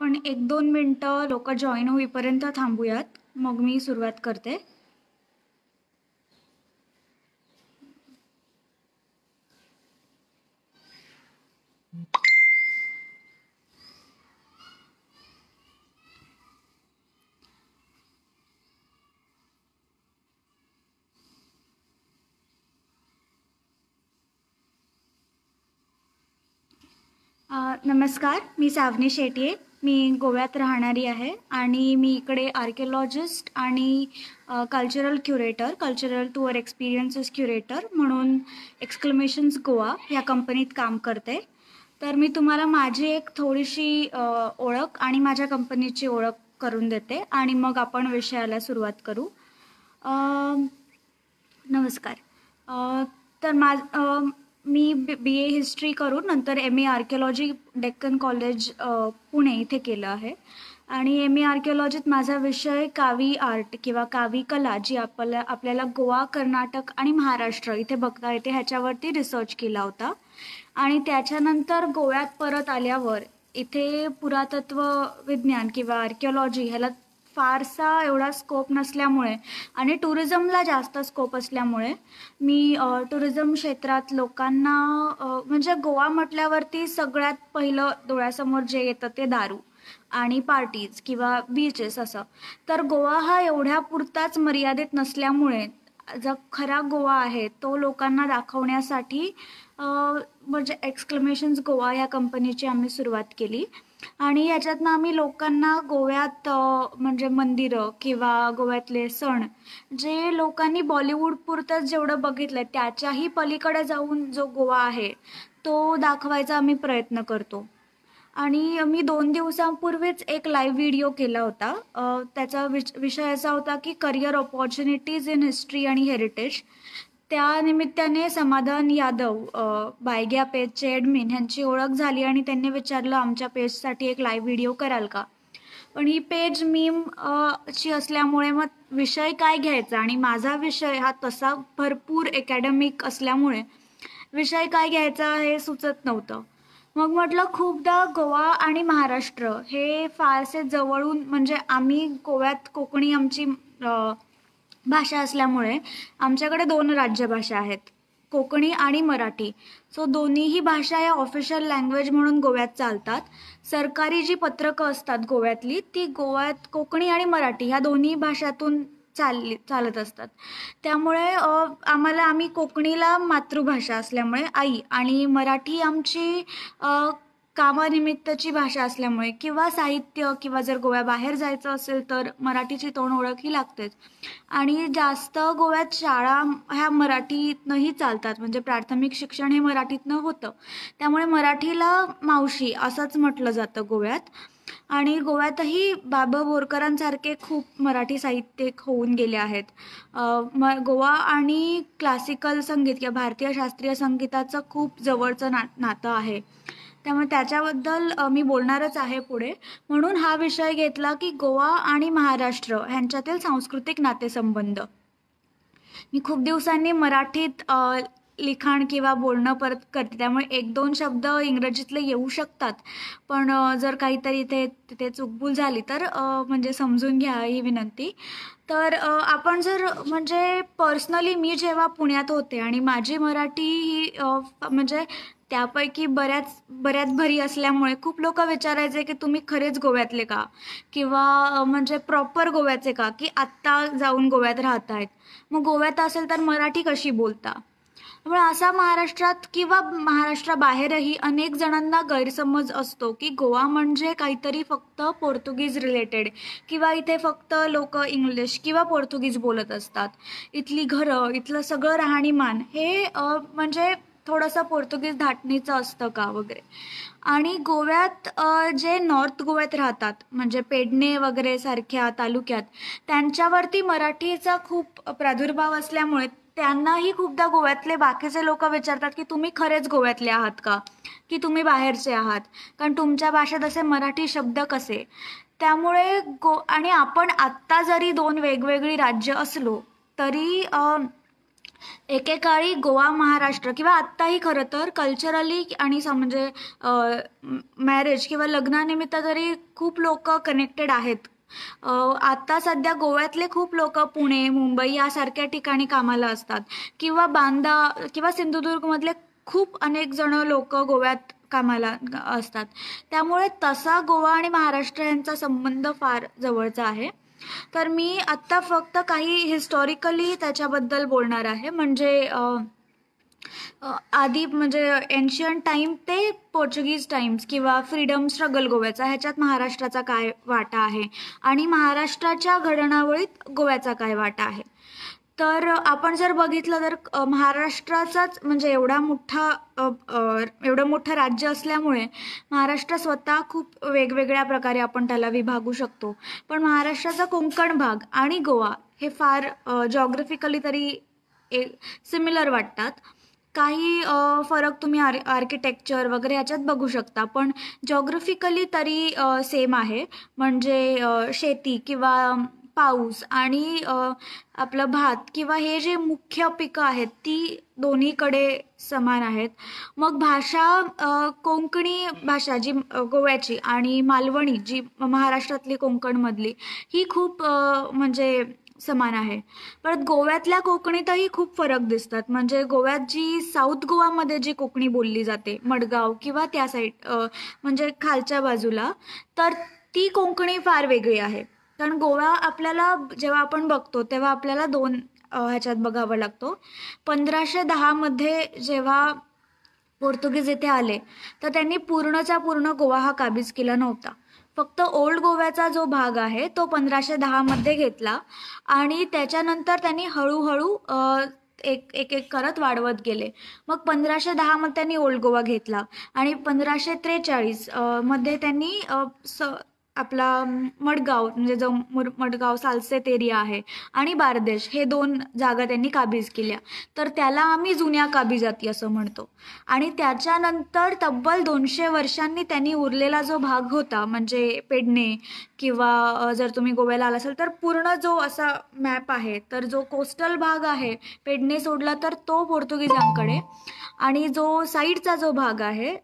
आपण 1-2 मिनिटं लोकं जॉइन होईपर्यंत थांबूयात. मग मी सुरुवात करते. नमस्कार, मी सावनी शेट्ये. मी गोव्यात राहणारी आहे आणि मी इकडे आर्किओलॉजिस्ट आणि cultural cultural tour experiences curator म्हणून एक्सक्लेमेशन्स गोवा या कंपनीत काम करते. तर मी तुम्हाला माझी एक थोडीशी ओळख आणि माझ्या कंपनीची ओळख करून देते आणि मग आपण विषयाला सुरुवात करू. नमस्कार. तर मी BA हिस्ट्री करून नंतर MA archaeology Deccan college Pune इथे केलं आहे आणि MA आर्किओलॉजीत माझा विषय कावी आर्ट किंवा कावी कला जी आपल्याला गोवा, कर्नाटक आणि महाराष्ट्र इथे बघता येते ह्याच्यावरती रिसर्च केला होता. आणि त्याच्यानंतर गोव्यात परत आल्यावर इथे पुरातत्व विज्ञान किंवा आर्किओलॉजी ह्याला फारसा एवढा स्कोप नसल्यामुळे आणि टुरिझमला जास्त स्कोप असल्यामुळे मी टुरिझम क्षेत्रात लोकांना म्हणजे गोवा म्हटल्यावरती सगळ्यात पहिलं डोळ्यासमोर जे येतं ते दारू आणि पार्टीज किंवा बीचेस असं. तर गोवा हा एवढ्या पुरताच मर्यादित नसल्यामुळे जो खरा गोवा आहे तो लोकांना दाखवण्यासाठी म्हणजे एक्सक्लेमेशन्स गोवा ह्या कंपनीची आम्ही सुरुवात केली आणि याच्यातनं आम्ही लोकांना गोव्यात म्हणजे मंदिरं किंवा गोव्यातले सण जे लोकांनी बॉलिवूडपुरतंच जेवढं बघितलं त्याच्याही पलीकडे जाऊन जो गोवा आहे तो दाखवायचा आम्ही प्रयत्न करतो. आणि मी 2 दिवसांपूर्वीच एक लाईव्ह व्हिडिओ केला होता. त्याचा विषय असा होता की करिअर ऑपॉर्च्युनिटीज इन हिस्ट्री आणि हेरिटेज. त्या निमित्ताने समाधान यादव बायग्या पेजचे ॲडमिन ह्यांची ओळख झाली आणि त्यांनी विचारलं आमच्या पेजसाठी एक लाईव्ह व्हिडिओ कराल का. पण ही पेज ची असल्यामुळे मग विषय काय घ्यायचा आणि माझा विषय हा तसा भरपूर अकॅडमिक असल्यामुळे विषय काय घ्यायचा हे सुचत नव्हतं. मग म्हटलं खूपदा गोवा आणि महाराष्ट्र हे फारसे जवळून म्हणजे आम्ही गोव्यात कोकणी आमची भाषा असल्यामुळे आमच्याकडे 2 राज्यभाषा आहेत, कोकणी आणि मराठी. सो दोन्हीही भाषा या ऑफिशियल लँग्वेज म्हणून गोव्यात चालतात. सरकारी जी पत्रकं असतात गोव्यातली ती गोव्यात कोकणी आणि मराठी ह्या दोन्ही भाषातून चालत असतात. त्यामुळे आम्ही कोकणीला मातृभाषा असल्यामुळे आई आणि मराठी आमची कामानिमित्तची भाषा असल्यामुळे किंवा साहित्य किंवा जर गोव्याबाहेर जायचं असेल तर मराठीची तोंड ओळख ही लागतेच. आणि जास्त गोव्यात शाळा ह्या मराठीतनंही चालतात म्हणजे प्राथमिक शिक्षण हे मराठीतनं होतं. त्यामुळे मराठीला मावशी असंच म्हटलं जातं गोव्यात. आणि गोव्यातही बाबा बोरकरांसारखे खूप मराठी साहित्यिक होऊन गेले आहेत. गोवा आणि क्लासिकल संगीत किंवा भारतीय शास्त्रीय संगीताचं खूप जवळचं नातं आहे. त्यामुळे त्याच्याबद्दल मी बोलणारच आहे पुढे. म्हणून हा विषय घेतला की गोवा आणि महाराष्ट्र ह्यांच्यातील सांस्कृतिक नातेसंबंध. मी खूप दिवसांनी मराठीत लिखाण किंवा बोलणं परत करते त्यामुळे 1-2 शब्द इंग्रजीतले येऊ शकतात. पण जर काहीतरी तिथे चूकभूल झाली तर म्हणजे समजून घ्या ही विनंती. तर आपण जर म्हणजे पर्सनली मी जेव्हा पुण्यात होते आणि माझी मराठी ही म्हणजे त्यापैकी बऱ्याच भरी असल्यामुळे खूप लोक विचारायचे की तुम्ही खरेच गोव्यातले का किंवा म्हणजे प्रॉपर गोव्याचे का की आत्ता जाऊन गोव्यात राहतायत, मग गोव्यात असेल तर मराठी कशी बोलता. त्यामुळे असा महाराष्ट्रात किंवा महाराष्ट्राबाहेरही अनेक जणांना गैरसमज असतो की गोवा म्हणजे काहीतरी फक्त पोर्तुगीज रिलेटेड किंवा इथे फक्त लोक इंग्लिश किंवा पोर्तुगीज बोलत असतात. इथली घरं इथलं सगळं राहणीमान हे म्हणजे थोडंसं पोर्तुगीज धाटणीचं असतं का वगैरे. आणि गोव्यात जे नॉर्थ गोव्यात राहतात म्हणजे पेडणे वगैरे सारख्या तालुक्यात त्यांच्यावरती मराठीचा खूप प्रादुर्भाव असल्यामुळे त्यांनाही खूपदा गोव्यातले बाकीचे लोक विचारतात की तुम्ही खरेच गोव्यातले आहात का की तुम्ही बाहेरचे आहात, कारण तुमच्या भाषेत असे मराठी शब्द कसे. त्यामुळे आणि आपण आत्ता जरी 2 वेगवेगळी राज्य असलो तरी एकेकाळी गोवा महाराष्ट्र किंवा आत्ताही खरं तर कल्चरली आणि म्हणजे मॅरेज किंवा लग्नानिमित्त तरी खूप लोक कनेक्टेड आहेत. आता सध्या गोव्यातले खूप लोक पुणे मुंबई यासारख्या ठिकाणी कामाला असतात किंवा बांदा किंवा सिंधुदुर्गमधले खूप अनेक जण लोक गोव्यात कामाला असतात. त्यामुळे तसा गोवा आणि महाराष्ट्र यांचा संबंध फार जवळचा आहे. तर मी आत्ता फक्त काही हिस्टॉरिकली त्याच्याबद्दल बोलणार आहे. म्हणजे आधी म्हणजे एन्शियंट टाईम ते पोर्चुगीज टाइम्स किंवा फ्रीडम स्ट्रगल गोव्याचा, ह्याच्यात महाराष्ट्राचा काय वाटा आहे आणि महाराष्ट्राच्या घडणावळीत गोव्याचा काय वाटा आहे. तर आपण जर बघितलं तर महाराष्ट्राचाच म्हणजे एवढं मोठं राज्य असल्यामुळे महाराष्ट्र स्वतः खूप वेगवेगळ्या प्रकारे आपण त्याला विभागू शकतो. पण महाराष्ट्राचा कोकण भाग आणि गोवा हे फार जॉग्रफिकली तरी सिमिलर वाटतात. काही फरक तुम्ही आर्किटेक्चर वगैरे ह्याच्यात बघू शकता, पण जॉग्रफिकली तरी सेम आहे. म्हणजे शेती किंवा पाऊस आणि आपलं भात किंवा हे जे मुख्य पिकं आहेत ती दोन्हीकडे समान आहेत. मग भाषा, कोकणी भाषा जी गोव्याची आणि मालवणी जी महाराष्ट्रातली कोकणमधली ही खूप म्हणजे समान आहे. परत गोव्यातल्या कोकणीतही खूप फरक दिसतात. म्हणजे गोव्यात जी साऊथ गोवामध्ये जी कोकणी बोलली जाते मडगाव किंवा त्या साईड म्हणजे खालच्या बाजूला, तर ती कोकणी फार वेगळी आहे. कारण गोवा आपल्याला जेव्हा आपण बघतो तेव्हा आपल्याला दोन ह्याच्यात बघावं लागतो. 1510मध्ये जेव्हा पोर्तुगीज येथे आले तर त्यांनी पूर्णचा पूर्ण गोवा हा काबीज केला नव्हता. फक्त ओल्ड गोव्याचा जो भाग आहे तो 1510मध्ये घेतला आणि त्याच्यानंतर त्यांनी हळूहळू एक एक एक करत वाढवत गेले. मग 1510मध्ये त्यांनी ओल्ड गोवा घेतला आणि 1543 मध्ये त्यांनी आपला मडगाव म्हणजे जो मडगाव सालसेत एरिया आहे आणि बारदेश हे दोन जागा त्यांनी काबीज केल्या. तर त्याला आम्ही जुन्या काबीजाती असं म्हणतो. आणि त्याच्यानंतर तब्बल 200 वर्षांनी त्यांनी उरलेला जो भाग होता म्हणजे पेडणे किंवा जर तुम्ही गोव्याला आला असाल तर पूर्ण जो असा मॅप आहे तर जो कोस्टल भाग आहे पेडणे सोडला तर तो पोर्तुगीजांकडे आणि जो साईडचा जो भाग आहे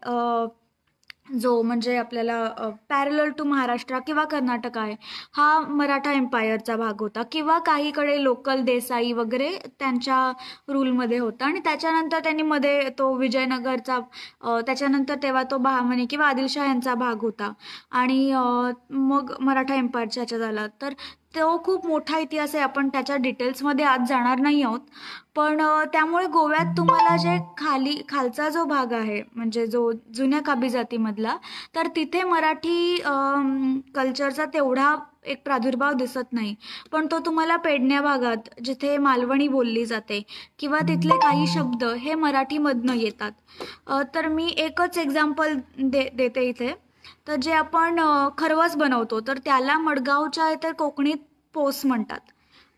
जो म्हणजे आपल्याला पॅरलल टू महाराष्ट्र किंवा कर्नाटक आहे हा मराठा एम्पायरचा भाग होता किंवा काहीकडे लोकल देसाई वगैरे त्यांच्या रूलमध्ये होता. आणि त्याच्यानंतर त्यांनी मध्ये तो विजयनगरचा त्याच्यानंतर तेव्हा तो बहामनी किंवा आदिलशाह यांचा भाग होता आणि मग मराठा एम्पायरच्या ह्याच्यात आला. तर तो खूप मोठा इतिहास आहे, आपण त्याच्या डिटेल्समध्ये आज जाणार नाही आहोत. पण त्यामुळे गोव्यात तुम्हाला जे खालचा जो भाग आहे म्हणजे जो जुन्या काबीजातीमधला, तर तिथे मराठी कल्चरचा तेवढा एक प्रादुर्भाव दिसत नाही. पण तो तुम्हाला पेडण्या भागात जिथे मालवणी बोलली जाते किंवा तिथले काही शब्द हे मराठीमधनं येतात. तर मी एकच एक्झाम्पल देते इथे. तर जे आपण खरवस बनवतो तर त्याला मडगावच्या इथे कोकणीत पोस म्हणतात.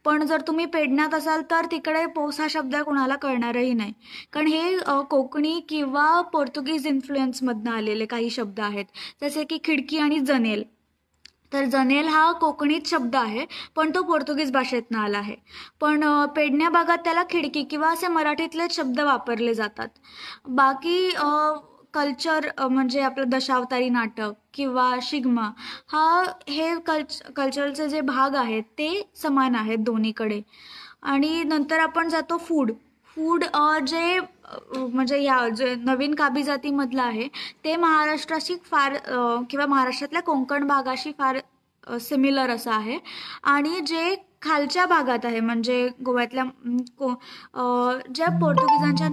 पण जर तुम्ही पेडण्यात असाल तर तिकडे पोस हा शब्द कोणाला कळणारही नाही. कारण हे कोकणी किंवा पोर्तुगीज इन्फ्लुएन्समधनं आलेले काही शब्द आहेत. जसे की खिडकी आणि जनेल. तर जनेल हा कोकणीत शब्द आहे पण तो पोर्तुगीज भाषेतनं आला आहे. पण पेडण्या भागात त्याला खिडकी किंवा असे मराठीतलेच शब्द वापरले जातात. बाकी कल्चर म्हणजे आपलं दशावतारी नाटक किंवा शिगमा हे कल्चरचे जे भाग आहेत ते समान आहेत दोन्हीकडे. आणि नंतर आपण जातो फूड जे म्हणजे या जे नवीन काबीजातीमधलं आहे ते महाराष्ट्राशी फार किंवा महाराष्ट्रातल्या कोकण भागाशी फार सिमिलर असं आहे. आणि जे खालच्या भागात आहे म्हणजे गोव्यातल्या ज्या पोर्तुगीजांच्या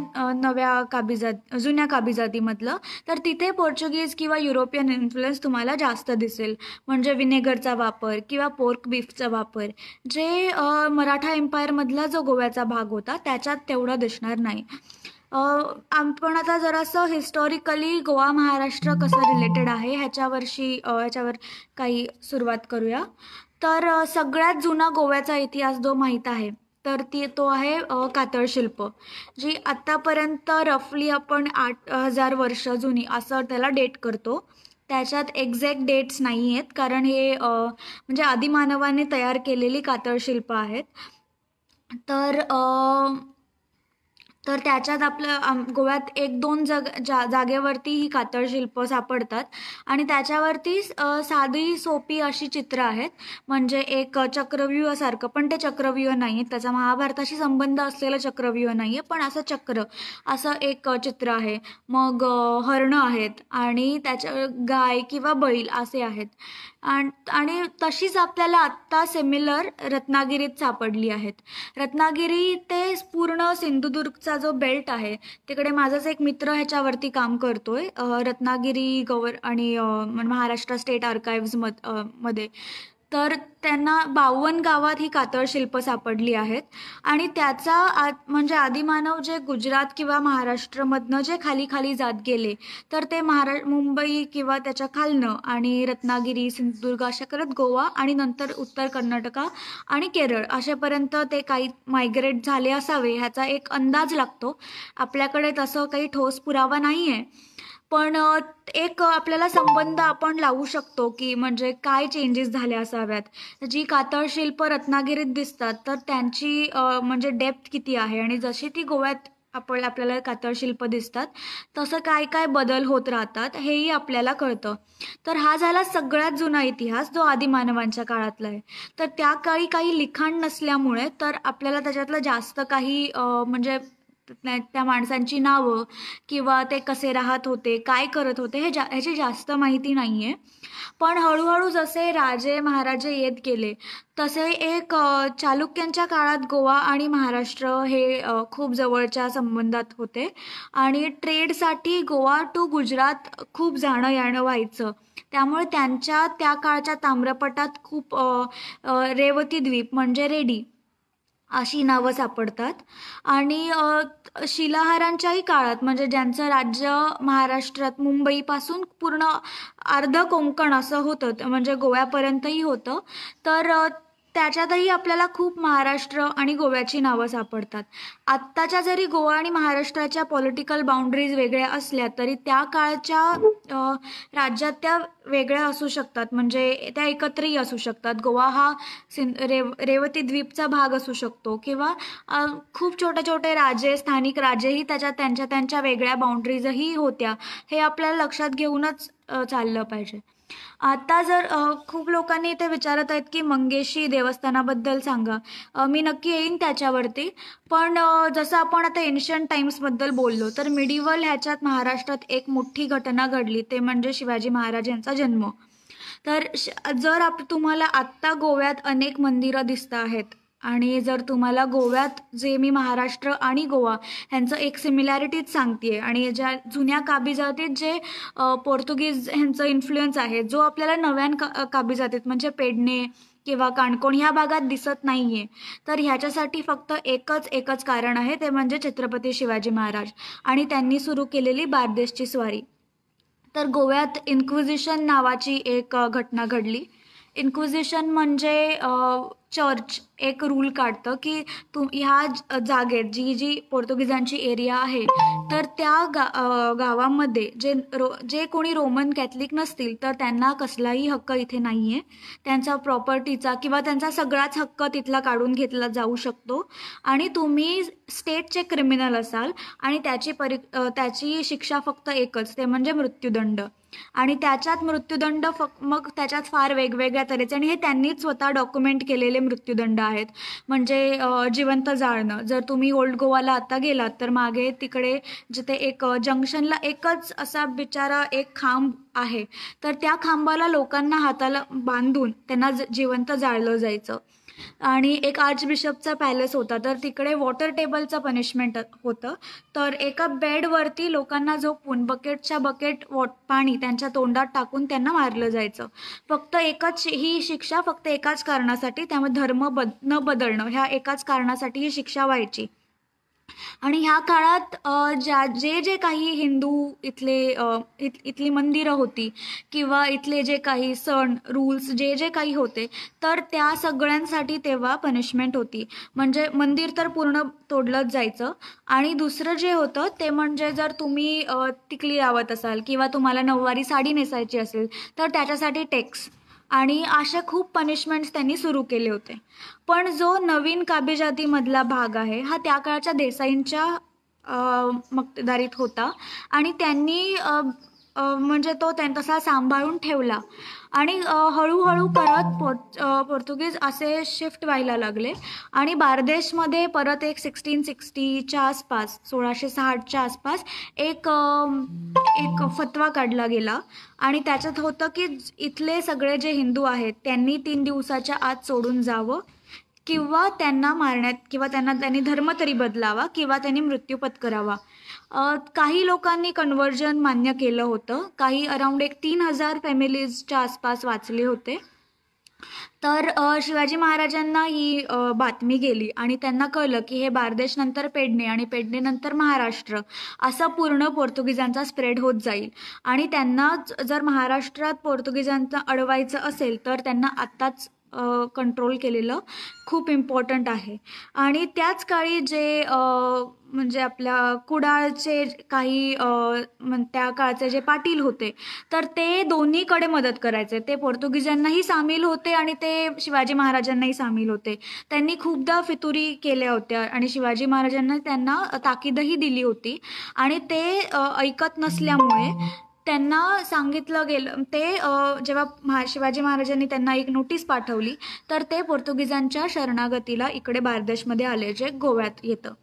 जुन्या काबीजातीमधलं, तर तिथे पोर्चुगीज किंवा युरोपियन इन्फ्लुएन्स तुम्हाला जास्त दिसेल. म्हणजे विनेगरचा वापर किंवा पोर्क बीफचा वापर जे मराठा एम्पायरमधला जो गोव्याचा भाग होता त्याच्यात तेवढा दिसणार नाही. आपण आता जरासं हिस्टॉरिकली गोवा महाराष्ट्र कसं रिलेटेड आहे ह्याच्यावर काही सुरुवात करूया. तर सगळ्यात जुना गोव्याचा इतिहास जो माहीत आहे तर तो आहे कातळशिल्प, जी आत्तापर्यंत रफली आपण 8,000 वर्ष जुनी असं त्याला डेट करतो. त्याच्यात एक्झॅक्ट डेट्स नाही आहेत कारण हे म्हणजे आदिमानवाने तयार केलेली कातळशिल्प आहेत. तर तर त्याच्यात आपलं गोव्यात 1-2 जागेवरती ही कातळ शिल्प सापडतात आणि त्याच्यावरती साधी सोपी अशी चित्र आहेत. म्हणजे एक चक्रव्यूहासारखं, पण ते चक्रव्यूह नाही आहे, त्याचा महाभारताशी संबंध असलेलं चक्रव्यूह नाही आहे, पण असं चक्र असं एक चित्र आहे. मग हरणं आहेत आणि त्याच्या गाय किंवा बैल असे आहेत. आणि तशीच आपल्याला आत्ता सिमिलर रत्नागिरीत सापडली आहेत. रत्नागिरी ते पूर्ण सिंधुदुर्गचा जो बेल्ट आहे तिकडे माझाच एक मित्र ह्याच्यावरती काम करतोय, रत्नागिरी आणि महाराष्ट्र स्टेट आर्काइव्ज मध्ये. तर त्यांना 52 गावात ही कातळ शिल्प सापडली आहेत आणि त्याचा म्हणजे आदिमानव जे गुजरात किंवा महाराष्ट्रमधनं जे खाली खाली जात गेले, तर ते मुंबई किंवा त्याच्या खालनं आणि रत्नागिरी, सिंधुदुर्ग अशा करत गोवा आणि नंतर उत्तर कर्नाटका आणि केरळ अशापर्यंत ते काही मायग्रेट झाले असावे ह्याचा एक अंदाज लागतो. आपल्याकडे तसं काही ठोस पुरावा नाही आहे, पण एक आपल्याला संबंध आपण लावू शकतो की म्हणजे काय चेंजेस झाले असाव्यात. जी कातळ शिल्प रत्नागिरीत दिसतात तर त्यांची म्हणजे डेप्थ किती आहे आणि जशी ती गोव्यात आपल्याला कातळ शिल्प दिसतात तसं काय काय बदल होत राहतात हेही आपल्याला कळतं. तर हा झाला सगळ्यात जुना इतिहास जो आदिमानवांच्या काळातला आहे. तर त्या काळी काही लिखाण नसल्यामुळे तर आपल्याला त्याच्यातलं जास्त काही म्हणजे त्या माणसांची नावं किंवा ते कसे राहत होते, काय करत होते ह्याची जास्त माहिती नाही आहे. पण हळूहळू जसे राजे महाराजे येत गेले तसे एक चालुक्यांच्या काळात गोवा आणि महाराष्ट्र हे खूप जवळच्या संबंधात होते आणि ट्रेडसाठी गोवा टू गुजरात खूप जाणं येणं व्हायचं. त्यामुळे त्यांच्या त्या काळच्या ताम्रपटात खूप रेवती द्वीप म्हणजे रेडी अशी नावं सापडतात. आणि शिलाहारांच्याही काळात म्हणजे ज्यांचं राज्य महाराष्ट्रात मुंबईपासून पूर्ण अर्ध कोकण असं होतं म्हणजे गोव्यापर्यंतही होतं. तर त्याच्यातही आपल्याला खूप महाराष्ट्र आणि गोव्याची नावं सापडतात. आत्ताच्या जरी गोवा आणि महाराष्ट्राच्या पॉलिटिकल बाउंड्रीज वेगळ्या असल्या तरी त्या काळच्या राज्यात त्या वेगळ्या असू शकतात, म्हणजे त्या एकत्रही असू शकतात. गोवा हा रेवती द्वीपचा भाग असू शकतो किंवा खूप छोटे छोटे राजे, स्थानिक राजेही त्याच्यात त्यांच्या त्यांच्या वेगळ्या बाउंड्रीजही होत्या. हे आपल्याला लक्षात घेऊनच चाललं पाहिजे. आता जर खूप लोकांनी इथे विचारत आहेत की मंगेशी देवस्थानाबद्दल सांगा. मी नक्की येईन त्याच्यावरती. पण जसं आपण आता एन्शंट टाइम्सबद्दल बोललो तर मिडिवल ह्याच्यात महाराष्ट्रात एक मोठी घटना घडली, ते म्हणजे शिवाजी महाराज यांचा जन्म. तर जर तुम्हाला आत्ता गोव्यात अनेक मंदिरं दिसत आहेत आणि जर तुम्हाला गोव्यात जे मी महाराष्ट्र आणि गोवा ह्यांचं एक सिमिलॅरिटीज सांगते आणि ज्या जुन्या काबीजातीत जे पोर्तुगीज ह्यांचं इन्फ्लुएन्स आहे जो आपल्याला नव्यान काबीजातीत म्हणजे पेडणे किंवा काणकोण ह्या भागात दिसत नाही आहे, तर ह्याच्यासाठी फक्त एकच कारण आहे, ते म्हणजे छत्रपती शिवाजी महाराज आणि त्यांनी सुरू केलेली बारदेशची स्वारी. तर गोव्यात इन्क्विजिशन नावाची एक घटना घडली. इन्क्विजिशन म्हणजे चर्च एक रूल काढतं की ह्या जागेत जी पोर्तुगीजांची एरिया आहे तर त्या गावामध्ये जे कोणी रोमन कॅथलिक नसतील तर त्यांना कसलाही हक्क इथे नाही आहे. त्यांचा प्रॉपर्टीचा किंवा त्यांचा सगळाच हक्क तिथला काढून घेतला जाऊ शकतो आणि तुम्ही स्टेटचे क्रिमिनल असाल आणि त्याची शिक्षा फक्त एकच, ते म्हणजे मृत्यूदंड. आणि त्याच्यात मृत्यूदंड मग त्याच्यात फार वेगवेगळ्या तऱ्हेचे आणि हे त्यांनीच स्वतः डॉक्युमेंट केलेले मृत्यूदंड आहेत. म्हणजे जिवंत जाळणं. जर तुम्ही ओल्ड गोवाला आता गेलात तर मागे तिकडे जिथे एक जंक्शनला एकच असा बिचारा एक खांब आहे, तर त्या खांबाला लोकांना हाताला बांधून त्यांना जिवंत जाळलं जायचं. आणि एक आर्चबिशपचा पॅलेस होता तर तिकडे वॉटर टेबलचं पनिशमेंट होतं. तर एका बेडवरती लोकांना झोपून बकेटच्या बकेट पाणी त्यांच्या तोंडात टाकून त्यांना मारलं जायचं. फक्त ही शिक्षा फक्त एकाच कारणासाठी, त्यामुळे धर्म न बदलणं ह्या एकाच कारणासाठी ही शिक्षा व्हायची. आणि ह्या काळात जे काही हिंदू इथली मंदिरं होती किंवा इथले जे काही सण रूल्स जे काही होते तर त्या सगळ्यांसाठी तेव्हा पनिशमेंट होती. म्हणजे मंदिर तर पूर्ण तोडलंच जायचं आणि दुसरं जे होतं ते म्हणजे जर तुम्ही टिकली लावत असाल किंवा तुम्हाला नऊवारी साडी नेसायची असेल तर त्याच्यासाठी टॅक्स आणि अशा खूप पनिशमेंट्स त्यांनी सुरू केले होते. पण जो नवीन काबीजातीमधला भाग आहे हा त्या काळच्या देसाईंच्या मक्तेदारीत होता आणि त्यांनी म्हणजे तो तसा सांभाळून ठेवला आणि हळूहळू करत पोर्तुगीज असे शिफ्ट व्हायला लागले आणि बारदेशमध्ये परत एक 1660च्या आसपास 1660च्या आसपास एक एक फतवा काढला गेला आणि त्याच्यात होतं की इथले सगळे जे हिंदू आहेत त्यांनी 3 दिवसाच्या आत सोडून जावं किंवा त्यांना मारण्यात किंवा त्यांनी धर्म तरी बदलावा किंवा त्यांनी मृत्यू पत्करावा. काही लोकांनी कन्व्हर्जन मान्य केलं होतं. काही अराउंड एक 3,000 फॅमिलीजच्या आसपास वाचले होते. तर शिवाजी महाराजांना ही बातमी गेली आणि त्यांना कळलं की हे बारदेश नंतर पेडणे आणि पेडणेनंतर महाराष्ट्र असा पूर्ण पोर्तुगीजांचा स्प्रेड होत जाईल आणि त्यांना जर महाराष्ट्रात पोर्तुगीजांचा अडवायचं असेल तर त्यांना आत्ताच कंट्रोल केलेलं खूप इम्पॉर्टंट आहे. आणि त्याच काळी जे म्हणजे आपल्या कुडाळचे काही त्या काळचे जे पाटील होते तर ते दोन्हीकडे मदत करायचे. ते पोर्तुगीजांनाही सामील होते आणि ते शिवाजी महाराजांनाही सामील होते. त्यांनी खूपदा फितुरी केल्या होत्या आणि शिवाजी महाराजांना त्यांना ताकीदही दिली होती आणि ते ऐकत नसल्यामुळे त्यांना सांगितलं गेलं ते जेव्हा शिवाजी महाराजांनी त्यांना एक नोटीस पाठवली तर ते पोर्तुगीजांच्या शरणागतीला इकडे बारदेशमध्ये आले जे गोव्यात येतं.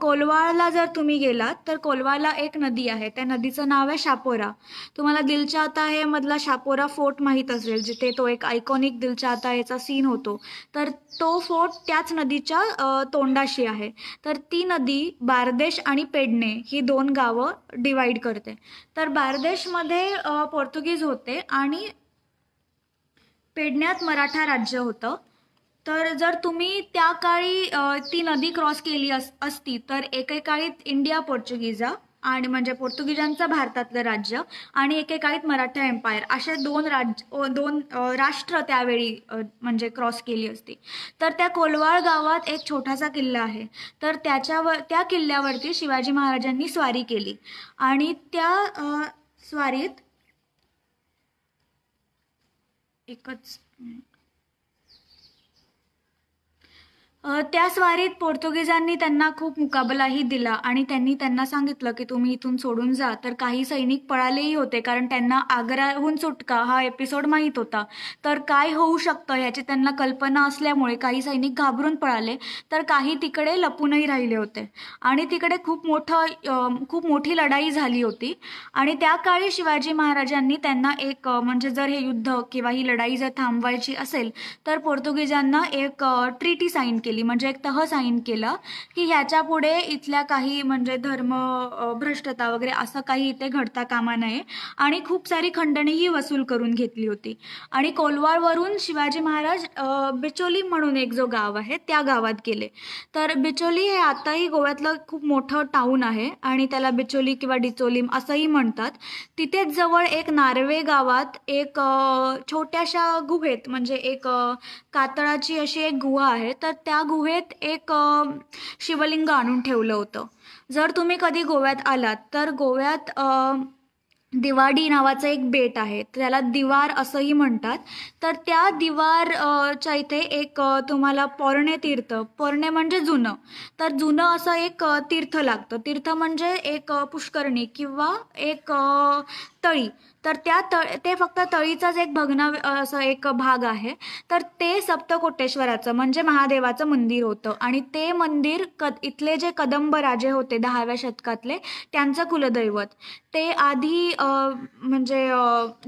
कोलवाळला जर तुम्ही गेलात तर कोलवाळला एक नदी आहे. त्या नदीचं नाव आहे शापोरा. तुम्हाला दिल चाहता है मधला शापोरा फोर्ट माहीत असेल जिथे तो एक आयकॉनिक दिल चाहता हैचा सीन होतो. तर तो फोर्ट त्याच नदीच्या तोंडाशी आहे. तर ती नदी बारदेश आणि पेडणे ही 2 गावं डिवाईड करते. तर बारदेशमध्ये पोर्तुगीज होते आणि पेडण्यात मराठा राज्य होतं. तर जर तुम्ही त्या काळी ती नदी क्रॉस केली असती तर एकेकाळीत इंडिया पोर्चुगीजा आणि म्हणजे पोर्तुगीजांचं भारतातलं राज्य आणि एकेकाळीत मराठा एम्पायर असे 2 राष्ट्र त्यावेळी म्हणजे क्रॉस केली असती. तर त्या कोलवाळ गावात एक छोटासा किल्ला आहे. तर त्या किल्ल्यावरती शिवाजी महाराजांनी स्वारी केली आणि त्या स्वारीत एकच त्या स्वारीत पोर्तुगीजांनी त्यांना खूप मुकाबलाही दिला आणि त्यांना सांगितलं की तुम्ही इथून सोडून जा. तर काही सैनिक पळालेही होते कारण त्यांना आग्र्याहून सुटका हा एपिसोड माहीत होता. तर काय होऊ शकतं ह्याची त्यांना कल्पना असल्यामुळे काही सैनिक घाबरून पळाले तर काही तिकडे लपूनही राहिले होते आणि तिकडे खूप मोठी लढाई झाली होती. आणि त्या काळी शिवाजी महाराजांनी त्यांना एक म्हणजे जर हे युद्ध किंवा ही लढाई जर थांबवायची असेल तर पोर्तुगीजांना एक ट्रीटी साईन केली म्हणजे एक तह साईन केला की ह्याच्या पुढे इथल्या काही म्हणजे धर्म भ्रष्टता वगैरे असं काही इथे घडता कामा नये आणि खूप सारी खंडणीही वसूल करून घेतली होती. आणि कोलवाळवरून शिवाजी महाराज बिचोली म्हणून एक जो गाव आहे त्या गावात गेले. तर बिचोली हे आताही गोव्यातलं खूप मोठं टाऊन आहे आणि त्याला बिचोली किंवा डिचोली असंही म्हणतात. तिथेच जवळ एक नार्वे गावात एक छोट्याशा गुहेत म्हणजे एक कातळाची अशी एक गुहा आहे. तर त्या गुहेत एक शिवलिंग आणून ठेवलं होतं. जर तुम्ही कधी गोव्यात आलात तर गोव्यात दिवाडी नावाचं एक बेट आहे. त्याला दिवार असंही म्हणतात. तर त्या दिवारच्या इथे एक तुम्हाला पोरणे म्हणजे जुनं. तर जुनं असं एक तीर्थ लागतं. तीर्थ म्हणजे एक पुष्करणी किंवा एक तळी. तर ते फक्त तळीचाच एक असं एक भाग आहे. तर ते सप्तकोटेश्वराचं म्हणजे महादेवाचं मंदिर होतं आणि ते मंदिर इथले जे कदंब राजे होते 10व्या शतकातले त्यांचं कुलदैवत. ते आधी म्हणजे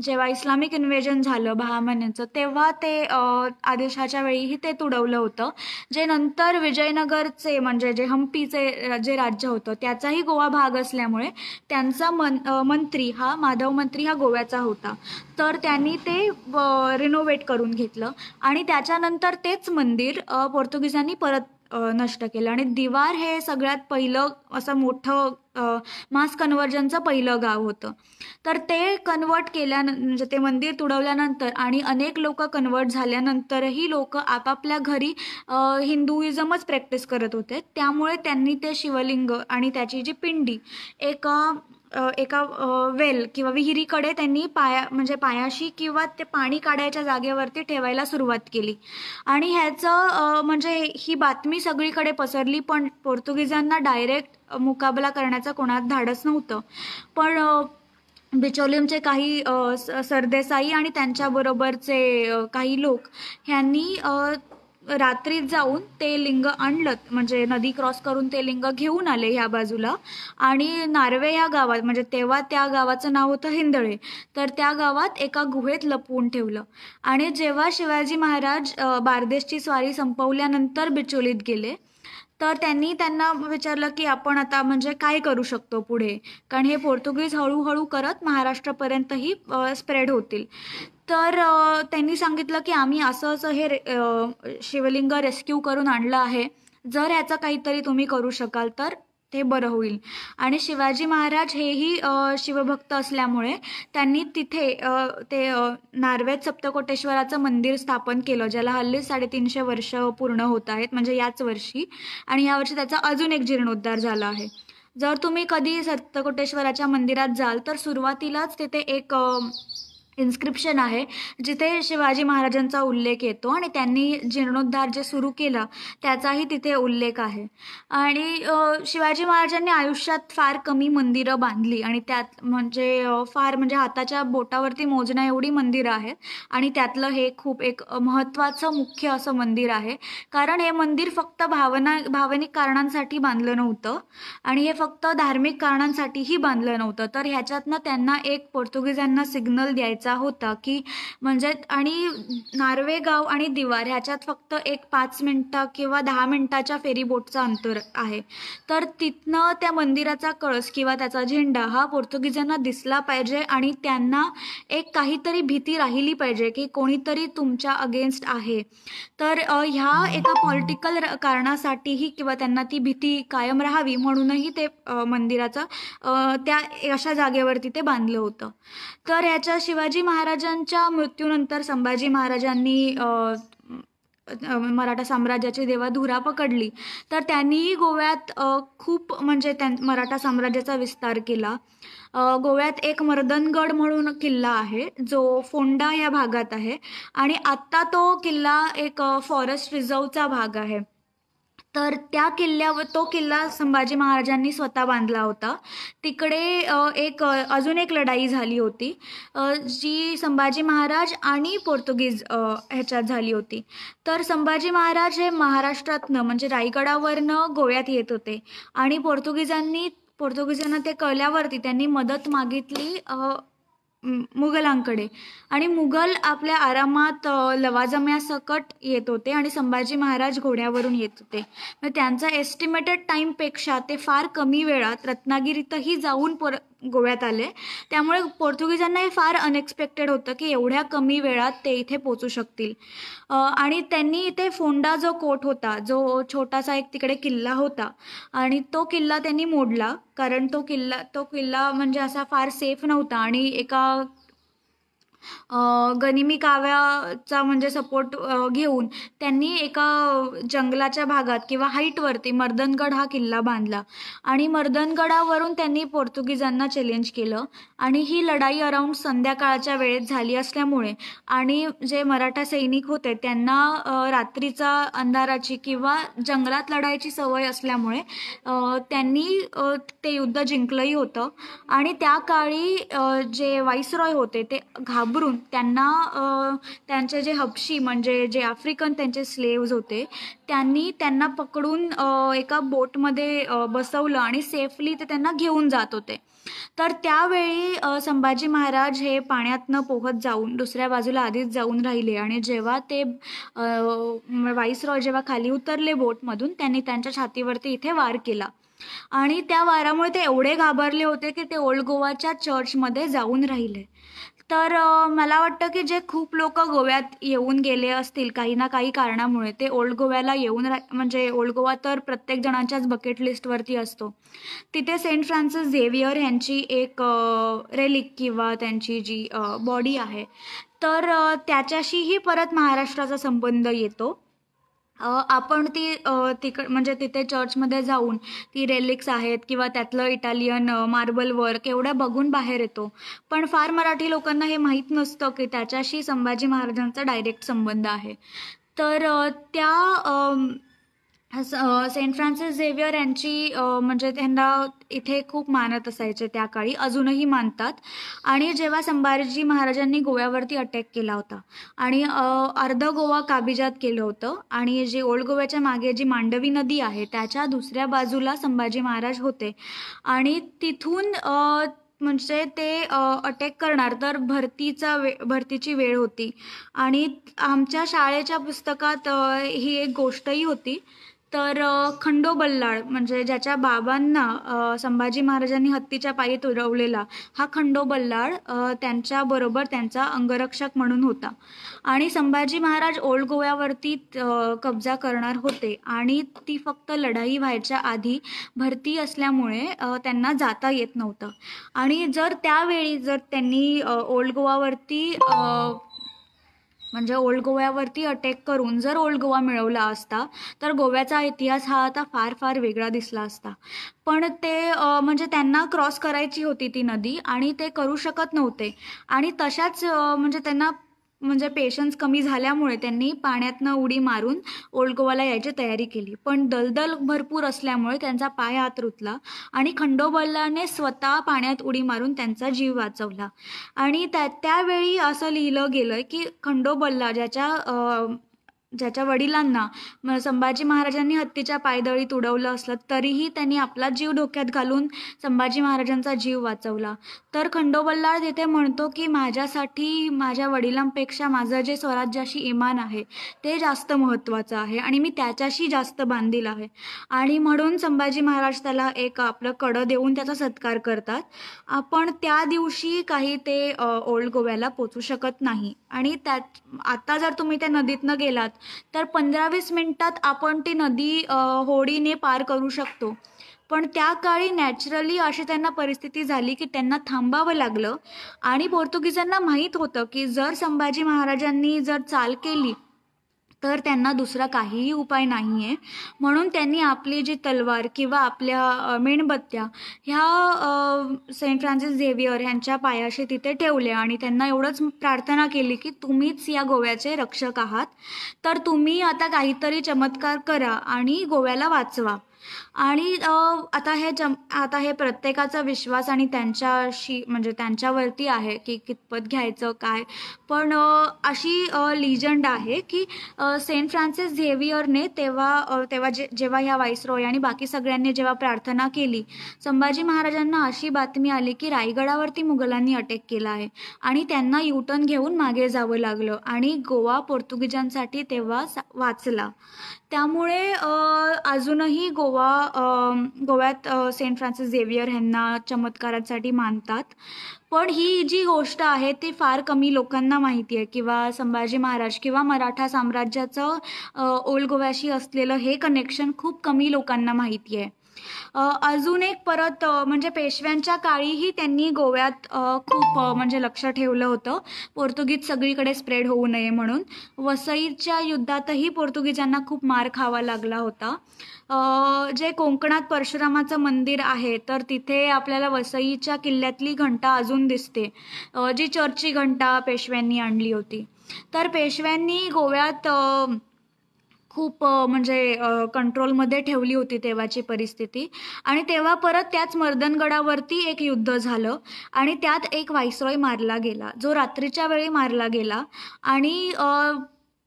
जेव्हा इस्लामिक इन्व्हेजन झालं बहामन्यांचं तेव्हा ते आदिलशहाच्या वेळीही ते तुडवलं होतं. जे नंतर विजयनगरचे म्हणजे जे हम्पीचे जे राज्य होतं त्याचाही गोवा भाग असल्यामुळे त्यांचा मंत्री हा माधव मंत्री हा गोव्याचा होता. तर त्यांनी ते रिनोव्हेट करून घेतलं आणि त्याच्यानंतर तेच मंदिर पोर्तुगीजांनी परत नष्ट केलं. आणि दिवार हे सगळ्यात पहिलं असं मोठं मास कन्व्हर्जनचं पहिलं गाव होतं. तर ते कन्वर्ट म्हणजे ते मंदिर तुडवल्यानंतर आणि अनेक लोक कन्वर्ट झाल्यानंतरही लोक आपापल्या घरी हिंदुइझमच प्रॅक्टिस करत होते. त्यामुळे त्यांनी ते शिवलिंग आणि त्याची जी पिंडी एका एका वेल किंवा विहिरीकडे त्यांनी म्हणजे पायाशी किंवा ते पाणी काढायच्या जागेवरती ठेवायला सुरुवात केली. आणि ह्याचं म्हणजे ही बातमी सगळीकडे पसरली, पण पोर्तुगीजांना डायरेक्ट मुकाबला करण्याचं कोणात धाडस नव्हतं. पण बिचोलिमचे काही सरदेसाई आणि त्यांच्याबरोबरचे काही लोक ह्यांनी रात्रीत जाऊन ते लिंग आणलं, म्हणजे नदी क्रॉस करून ते लिंग घेऊन आले ह्या बाजूला. आणि नार्वे ह्या गावात, म्हणजे तेव्हा त्या गावाचं नाव होतं हिंदळे, तर त्या गावात एका गुहेत लपवून ठेवलं. आणि जेव्हा शिवाजी महाराज बारदेशची स्वारी संपवल्यानंतर बिचोलीत गेले, तर त्यांनी त्यांना विचारलं की आपण आता म्हणजे काय करू शकतो पुढे, कारण हे पोर्तुगीज हळूहळू करत महाराष्ट्रापर्यंतही स्प्रेड होतील. तर त्यांनी सांगितलं की आम्ही असं असं हे शिवलिंग रेस्क्यू करून आणलं आहे, जर ह्याचं काहीतरी तुम्ही करू शकाल तर ते बरं होईल. आणि शिवाजी महाराज हेही शिवभक्त असल्यामुळे त्यांनी तिथे ते नार्वेत सप्तकोटेश्वराचं मंदिर स्थापन केलं, ज्याला हल्ली 350 वर्ष पूर्ण होत आहेत, म्हणजे याच वर्षी. आणि यावर्षी त्याचा अजून एक जीर्णोद्धार झाला आहे. जर तुम्ही कधी सप्तकोटेश्वराच्या मंदिरात जाल तर सुरुवातीलाच तिथे एक इन्स्क्रिप्शन आहे, जिथे शिवाजी महाराजांचा उल्लेख येतो आणि त्यांनी जीर्णोद्धार जे सुरू केला त्याचाही तिथे उल्लेख आहे. आणि शिवाजी महाराजांनी आयुष्यात फार कमी मंदिरं बांधली, आणि त्यात म्हणजे फार म्हणजे हाताच्या बोटावरती मोजण्या एवढी मंदिरं आहेत. आणि त्यातलं हे खूप एक महत्त्वाचं मुख्य असं मंदिर आहे, कारण हे मंदिर फक्त भावनिक कारणांसाठी बांधलं नव्हतं आणि हे फक्त धार्मिक कारणांसाठीही बांधलं नव्हतं. तर ह्याच्यातनं त्यांना एक पोर्तुगीजांना सिग्नल द्यायचा होता की म्हणजे, आणि नार्वे गाव आणि दिवार ह्याच्यात फक्त एक 5 मिनिटं किंवा 10 मिनिटाच्या फेरीबोटचं अंतर आहे. तर तिथनं त्या मंदिराचा कळस किंवा त्याचा झेंडा हा पोर्तुगीजांना दिसला पाहिजे आणि त्यांना एक काहीतरी भीती राहिली पाहिजे की कोणीतरी तुमच्या अगेन्स्ट आहे. तर ह्या एका पॉलिटिकल कारणासाठीही किंवा त्यांना ती भीती कायम राहावी म्हणूनही ते मंदिराचं त्या अशा जागेवरती ते बांधलं होतं. तर ह्याच्या शिवाजी महाराजांच्या मृत्यूनंतर संभाजी महाराजांनी मराठा साम्राज्याची जेव्हा धुरा पकडली, तर त्यांनीही गोव्यात खूप म्हणजे मराठा साम्राज्याचा विस्तार केला. गोव्यात एक मर्दनगड म्हणून किल्ला आहे, जो फोंडा या भागात आहे, आणि आत्ता तो किल्ला एक फॉरेस्ट रिझर्वचा भाग आहे. तर त्या किल्ल्यावर तो किल्ला संभाजी महाराजांनी स्वतः बांधला होता. तिकडे अजून एक लढाई झाली होती, जी संभाजी महाराज आणि पोर्तुगीज ह्याच्यात झाली होती. तर संभाजी महाराज हे महाराष्ट्रातनं म्हणजे रायगडावरनं गोव्यात येत होते, आणि पोर्तुगीजांना ते कळल्यावरती त्यांनी मदत मागितली मुघलांकडे. आणि मुघल आपल्या आरामात लवाजम्यासकट येत होते आणि संभाजी महाराज घोड्यावरून येत होते. मग त्यांचा एस्टिमेटेड टाईमपेक्षा ते फार कमी वेळात रत्नागिरीतही जाऊन गोव्यात आले. त्यामुळे पोर्तुगीजांना हे फार अनएक्सपेक्टेड होतं की एवढ्या कमी वेळात ते इथे पोचू शकतील. आणि त्यांनी इथे फोंडा जो कोट होता, जो छोटासा एक तिकडे किल्ला होता, आणि तो किल्ला त्यांनी मोडला, कारण तो किल्ला म्हणजे असा फार सेफ नव्हता. आणि एका गनिमी काव्याचा म्हणजे सपोर्ट घेऊन त्यांनी एका जंगलाच्या भागात किंवा हाईटवरती मर्दनगड हा किल्ला बांधला. आणि मर्दनगडावरून त्यांनी पोर्तुगीजांना चॅलेंज केलं. आणि ही लढाई अराऊंड संध्याकाळच्या वेळेत झाली असल्यामुळे आणि जे मराठा सैनिक होते त्यांना रात्रीचा अंधाराची किंवा जंगलात लढायची सवय असल्यामुळे त्यांनी ते युद्ध जिंकलंही होतं. आणि त्या काळी जे व्हाईसरॉय होते ते घाबरून त्यांना त्यांचे जे हबशी म्हणजे जे आफ्रिकन त्यांचे स्लेव्ज होते त्यांनी त्यांना पकडून एका बोटमध्ये बसवलं आणि सेफली ते त्यांना घेऊन जात होते. तर त्यावेळी संभाजी महाराज हे पाण्यातनं पोहत जाऊन दुसऱ्या बाजूला आधीच जाऊन राहिले. आणि जेव्हा ते व्हाईसरॉय जेव्हा खाली उतरले बोटमधून, त्यांनी त्यांच्या छातीवरती इथे वार केला. आणि त्या वारामुळे ते एवढे घाबरले होते की ते ओल्ड गोवाच्या चर्चमध्ये जाऊन राहिले. तर मला वाटतं की जे खूप लोक गोव्यात येऊन गेले असतील काही ना काही कारणामुळे, ते ओल्ड गोव्याला येऊन म्हणजे ओल्ड गोवा तर प्रत्येक जणांच्याच बकेट लिस्टवरती असतो. तिथे सेंट फ्रान्सिस झेवियर यांची एक रेलिक किंवा त्यांची जी बॉडी आहे, तर त्याच्याशीही परत महाराष्ट्राचा संबंध येतो. आपण म्हणजे तिथे चर्चमध्ये जाऊन ती रेलिक्स आहेत किंवा त्यातलं इटालियन मार्बल वर्क एवढ्या बघून बाहेर येतो. पण फार मराठी लोकांना हे माहीत नसतं की त्याच्याशी संभाजी महाराजांचा डायरेक्ट संबंध आहे. तर सेंट फ्रान्सिस झेवियर यांची म्हणजे त्यांना इथे खूप मानत असायचे त्या काळी, अजूनही मानतात. आणि जेव्हा संभाजी महाराजांनी गोव्यावरती अटॅक केला होता आणि अर्ध गोवा काबीजात केलं होतं आणि जे ओल्ड गोव्याच्या मागे जी मांडवी नदी आहे त्याच्या दुसऱ्या बाजूला संभाजी महाराज होते आणि तिथून म्हणजे ते अटॅक करणार तर भरतीची वेळ होती आणि आमच्या शाळेच्या पुस्तकात ही एक गोष्टही होती. तर खंडो बल्लाळ म्हणजे ज्याच्या बाबांना संभाजी महाराजांनी हत्तीच्या पायी तुडवलेला हा खंडो बल्लाळ त्यांच्याबरोबर त्यांचा अंगरक्षक म्हणून होता आणि संभाजी महाराज ओल्ड गोव्यावरती कब्जा करणार होते आणि ती फक्त लढाई व्हायच्या आधी भरती असल्यामुळे त्यांना जाता येत नव्हतं आणि जर त्यांनी ओल्ड गोवावरती म्हणजे ओल्ड गोव्यावरती अटॅक करून जर ओल्ड गोवा मिळवला असता तर गोव्याचा इतिहास हा आता फार फार वेगळा दिसला असता. पण ते म्हणजे त्यांना क्रॉस करायची होती ती नदी आणि ते करू शकत नव्हते आणि तशाच म्हणजे त्यांना म्हणजे पेशन्स कमी झाल्यामुळे त्यांनी पाण्यातनं उडी मारून ओल्ड गोवाला यायची तयारी केली. पण दलदल भरपूर असल्यामुळे त्यांचा पाय आत रुतला आणि खंडोबल्लाने स्वतः पाण्यात उडी मारून त्यांचा जीव वाचवला. आणि त्यावेळी असं लिहिलं गेलं की खंडोबल्ला ज्याच्या वडिलांना संभाजी महाराजांनी हत्तीच्या पायदळीत उडवलं असलं तरीही त्यांनी आपला जीव धोक्यात घालून संभाजी महाराजांचा जीव वाचवला. तर खंडोबल्लाळ तिथे म्हणतो की माझ्यासाठी माझ्या वडिलांपेक्षा माझं जे स्वराज्याशी इमान आहे ते जास्त महत्त्वाचं आहे आणि मी त्याच्याशी जास्त बांधील आहे आणि म्हणून संभाजी महाराज त्याला एक आपलं कडं देऊन त्याचा सत्कार करतात. आपण त्या दिवशी काही ते ओल्ड गोव्याला पोचू शकत नाही आणि आता जर तुम्ही त्या नदीतनं गेलात तर 15-20 मिनिटात आपण ती नदी होडीने पार करू शकतो. पण त्या काळी नॅचरली अशी त्यांना परिस्थिती झाली की त्यांना थांबावं लागलं आणि पोर्तुगीजांना माहीत होतं की जर संभाजी महाराजांनी जर चाल केली तर त्यांना दुसरा काहीही उपाय नाही आहे. म्हणून त्यांनी आपली जी तलवार किंवा आपल्या मेणबत्त्या ह्या सेंट फ्रान्सिस झेवियर यांच्या पायाशी तिथे ठेवल्या आणि त्यांना एवढंच प्रार्थना केली की तुम्हीच या गोव्याचे रक्षक आहात, तर तुम्ही आता काहीतरी चमत्कार करा आणि गोव्याला वाचवा. आणि आता हे प्रत्येकाचा विश्वास आणि त्यांच्याशी म्हणजे त्यांच्यावरती आहे की कितपत घ्यायचं काय. पण अशी लिजंड आहे की सेंट फ्रान्सिस झेवियरने तेव्हा जेव्हा ह्या व्हाईसरॉय आणि बाकी सगळ्यांनी जेव्हा प्रार्थना केली, संभाजी महाराजांना अशी बातमी आली की रायगडावरती मुघलांनी अटॅक केला आहे आणि त्यांना युटर्न घेऊन मागे जावं लागलं आणि गोवा पोर्तुगीजांसाठी तेव्हा वाचला. त्यामुळे अजूनही गोव्यात सेंट फ्रान्सिस झेवियर यांना चमत्कारासाठी मानतात. पण ही जी गोष्ट आहे ती फार कमी लोकांना माहिती आहे किंवा संभाजी महाराज किंवा मराठा साम्राज्याचं ओल्ड गोव्याशी असलेलं हे कनेक्शन खूप कमी लोकांना माहिती आहे. अजून एक परत म्हणजे पेशव्यांच्या काळीही त्यांनी गोव्यात खूप म्हणजे लक्ष ठेवलं होतं पोर्तुगीज सगळीकडे स्प्रेड होऊ नये म्हणून. वसईच्या युद्धातही पोर्तुगीजांना खूप मार खावा लागला होता. जे कोकणात परशुरामाचं मंदिर आहे तर तिथे आपल्याला वसईच्या किल्ल्यातली घंटा अजून दिसते, जी चर्चची घंटा पेशव्यांनी आणली होती. तर पेशव्यांनी गोव्यात खूप म्हणजे कंट्रोलमध्ये ठेवली होती तेव्हाची परिस्थिती. आणि तेव्हा परत त्याच मर्दनगडावरती एक युद्ध झालं आणि त्यात एक व्हाईसरॉय मारला गेला, जो रात्रीच्या वेळी मारला गेला आणि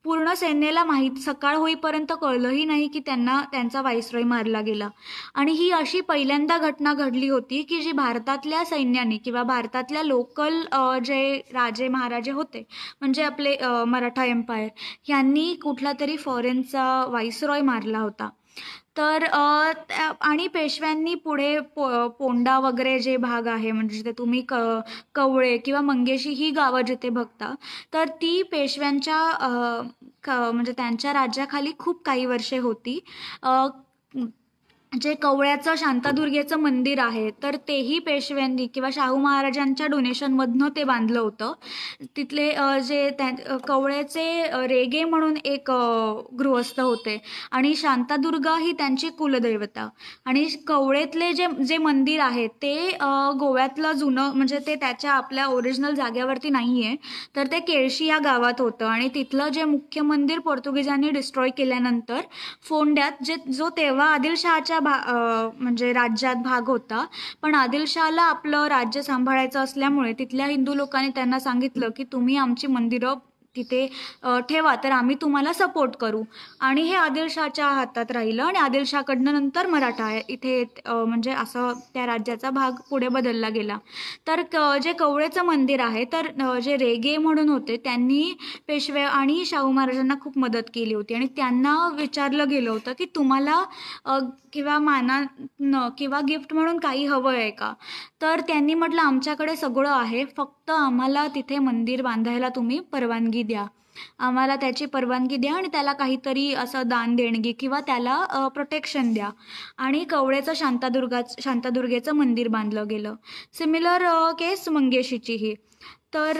पूर्ण सैन्याला सकाळ होईपर्यंत कळलंही नाही की त्यांचा व्हाईसरॉय मारला गेला. आणि ही अशी पहिल्यांदा घटना घडली होती की जी भारतातल्या सैन्याने किंवा भारतातल्या लोकल जे राजे महाराजे होते म्हणजे आपले मराठा एम्पायर यांनी कुठला तरी फॉरेनचा व्हाईसरॉय मारला होता. तर आणि पेशव्यांनी पुढे पोंडा वगैरे जे भाग आहे म्हणजे ते तुम्ही कवळे किंवा मंगेशी ही गावं जिथे बघता तर ती पेशव्यांच्या म्हणजे त्यांच्या राज्याखाली खूप काही वर्षे होती. जे कवळ्याचं शांतादुर्गेचं मंदिर आहे तर तेही पेशव्यांनी किंवा शाहू महाराजांच्या डोनेशनमधनं ते बांधलं होतं. तिथले कवळ्याचे रेगे म्हणून एक गृहस्थ होते आणि शांतादुर्गा ही त्यांची कुलदैवता. आणि कवळेतले जे जे मंदिर आहे ते गोव्यातलं जुनं म्हणजे ते त्याच्या आपल्या ओरिजिनल जागेवरती नाही आहे, तर ते केळशी या गावात होतं. आणि तिथलं जे मुख्य मंदिर पोर्तुगीजांनी डिस्ट्रॉय केल्यानंतर फोंड्यात जो तेव्हा आदिलशहाच्या म्हणजे राज्यात भाग होता, पण आदिलशहाला आपलं राज्य सांभाळायचं असल्यामुळे तिथल्या हिंदू लोकांनी त्यांना सांगितलं की तुम्ही आमची मंदिरं तिथे ठेवा तर आम्ही तुम्हाला सपोर्ट करू. आणि हे आदिलशहाच्या हातात राहिलं आणि आदिलशहाकडनं नंतर मराठा इथे म्हणजे असं त्या राज्याचा भाग पुढे बदलला गेला. तर जे कवळेचं मंदिर आहे तर जे रेगे म्हणून होते त्यांनी पेशवे आणि शाहू महाराजांना खूप मदत केली होती आणि त्यांना विचारलं गेलं होतं की तुम्हाला किंवा मानानं किंवा गिफ्ट म्हणून काही हवं आहे का. तर त्यांनी म्हटलं आमच्याकडे सगळं आहे, फक्त आम्हाला तिथे मंदिर बांधायला तुम्ही परवानगी द्या, आम्हाला त्याची परवानगी द्या आणि त्याला काहीतरी असं दान देणगी किंवा त्याला प्रोटेक्शन द्या. आणि कवळेचं शांतादुर्गेचं मंदिर बांधलं गेलं. सिमिलर केस मंगेशीचीही. तर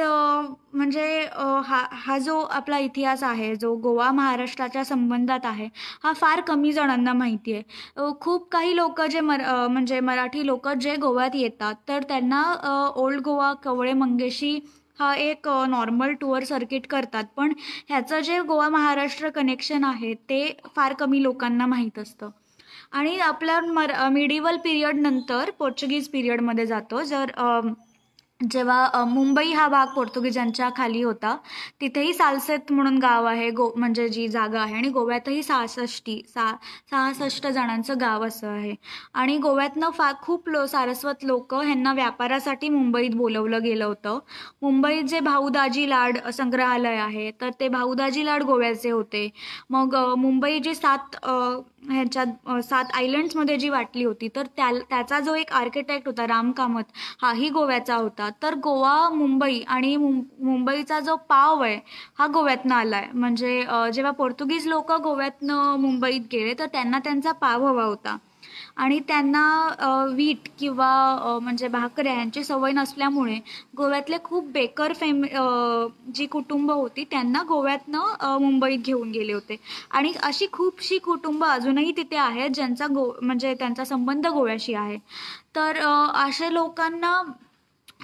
म्हणजे हा हा जो आपला इतिहास आहे जो गोवा महाराष्ट्राच्या संबंधात आहे हा फार कमी जणांना माहिती आहे. खूप काही लोक म्हणजे मराठी लोक जे गोव्यात येतात तर त्यांना ओल्ड गोवा कवळे मंगेशी हा एक नॉर्मल टूअर सर्किट करतात, पण ह्याचं जे गोवा महाराष्ट्र कनेक्शन आहे ते फार कमी लोकांना माहीत असतं. आणि आपल्या मिडिवल पिरियड नंतर पोर्चुगीज पिरियडमध्ये जातो. जेव्हा मुंबई हा भाग पोर्तुगीजांच्या खाली होता तिथेही सालसेत म्हणून गाव आहे म्हणजे जी जागा आहे आणि गोव्यातही 66 जणांचं गाव असं आहे. आणि गोव्यातनं खूप सारस्वत लोक ह्यांना व्यापारासाठी मुंबईत बोलवलं गेलं होतं. मुंबईत जे भाऊदाजी लाड संग्रहालय आहे तर ते भाऊदाजी लाड गोव्याचे होते. मग मुंबई जी 7 आयलंड्समध्ये जी वाटली होती तर त्याचा जो एक आर्किटेक्ट होता राम कामत हाही गोव्याचा होता. तर गोवा मुंबई आणि मुंबईचा जो पाव आहे हा गोव्यातनं आला आहे. म्हणजे जेव्हा पोर्तुगीज लोक गोव्यातनं मुंबईत गेले तर त्यांना त्यांचा पाव हवा होता आणि त्यांना वीट किंवा म्हणजे भाकऱ्या यांची सवय नसल्यामुळे गोव्यातले खूप बेकर जी कुटुंब होती त्यांना गोव्यातनं मुंबईत घेऊन गेले होते. आणि अशी खूपशी कुटुंब अजूनही तिथे आहेत ज्यांचा म्हणजे त्यांचा संबंध गोव्याशी आहे. तर अशा लोकांना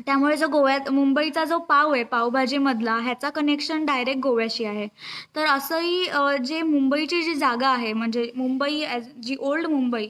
त्यामुळे जो मुंबईचा जो पाव आहे पावभाजीमधला ह्याचा कनेक्शन डायरेक्ट गोव्याशी आहे. तर असंही जे मुंबईची जी जागा आहे म्हणजे मुंबई जी ओल्ड मुंबई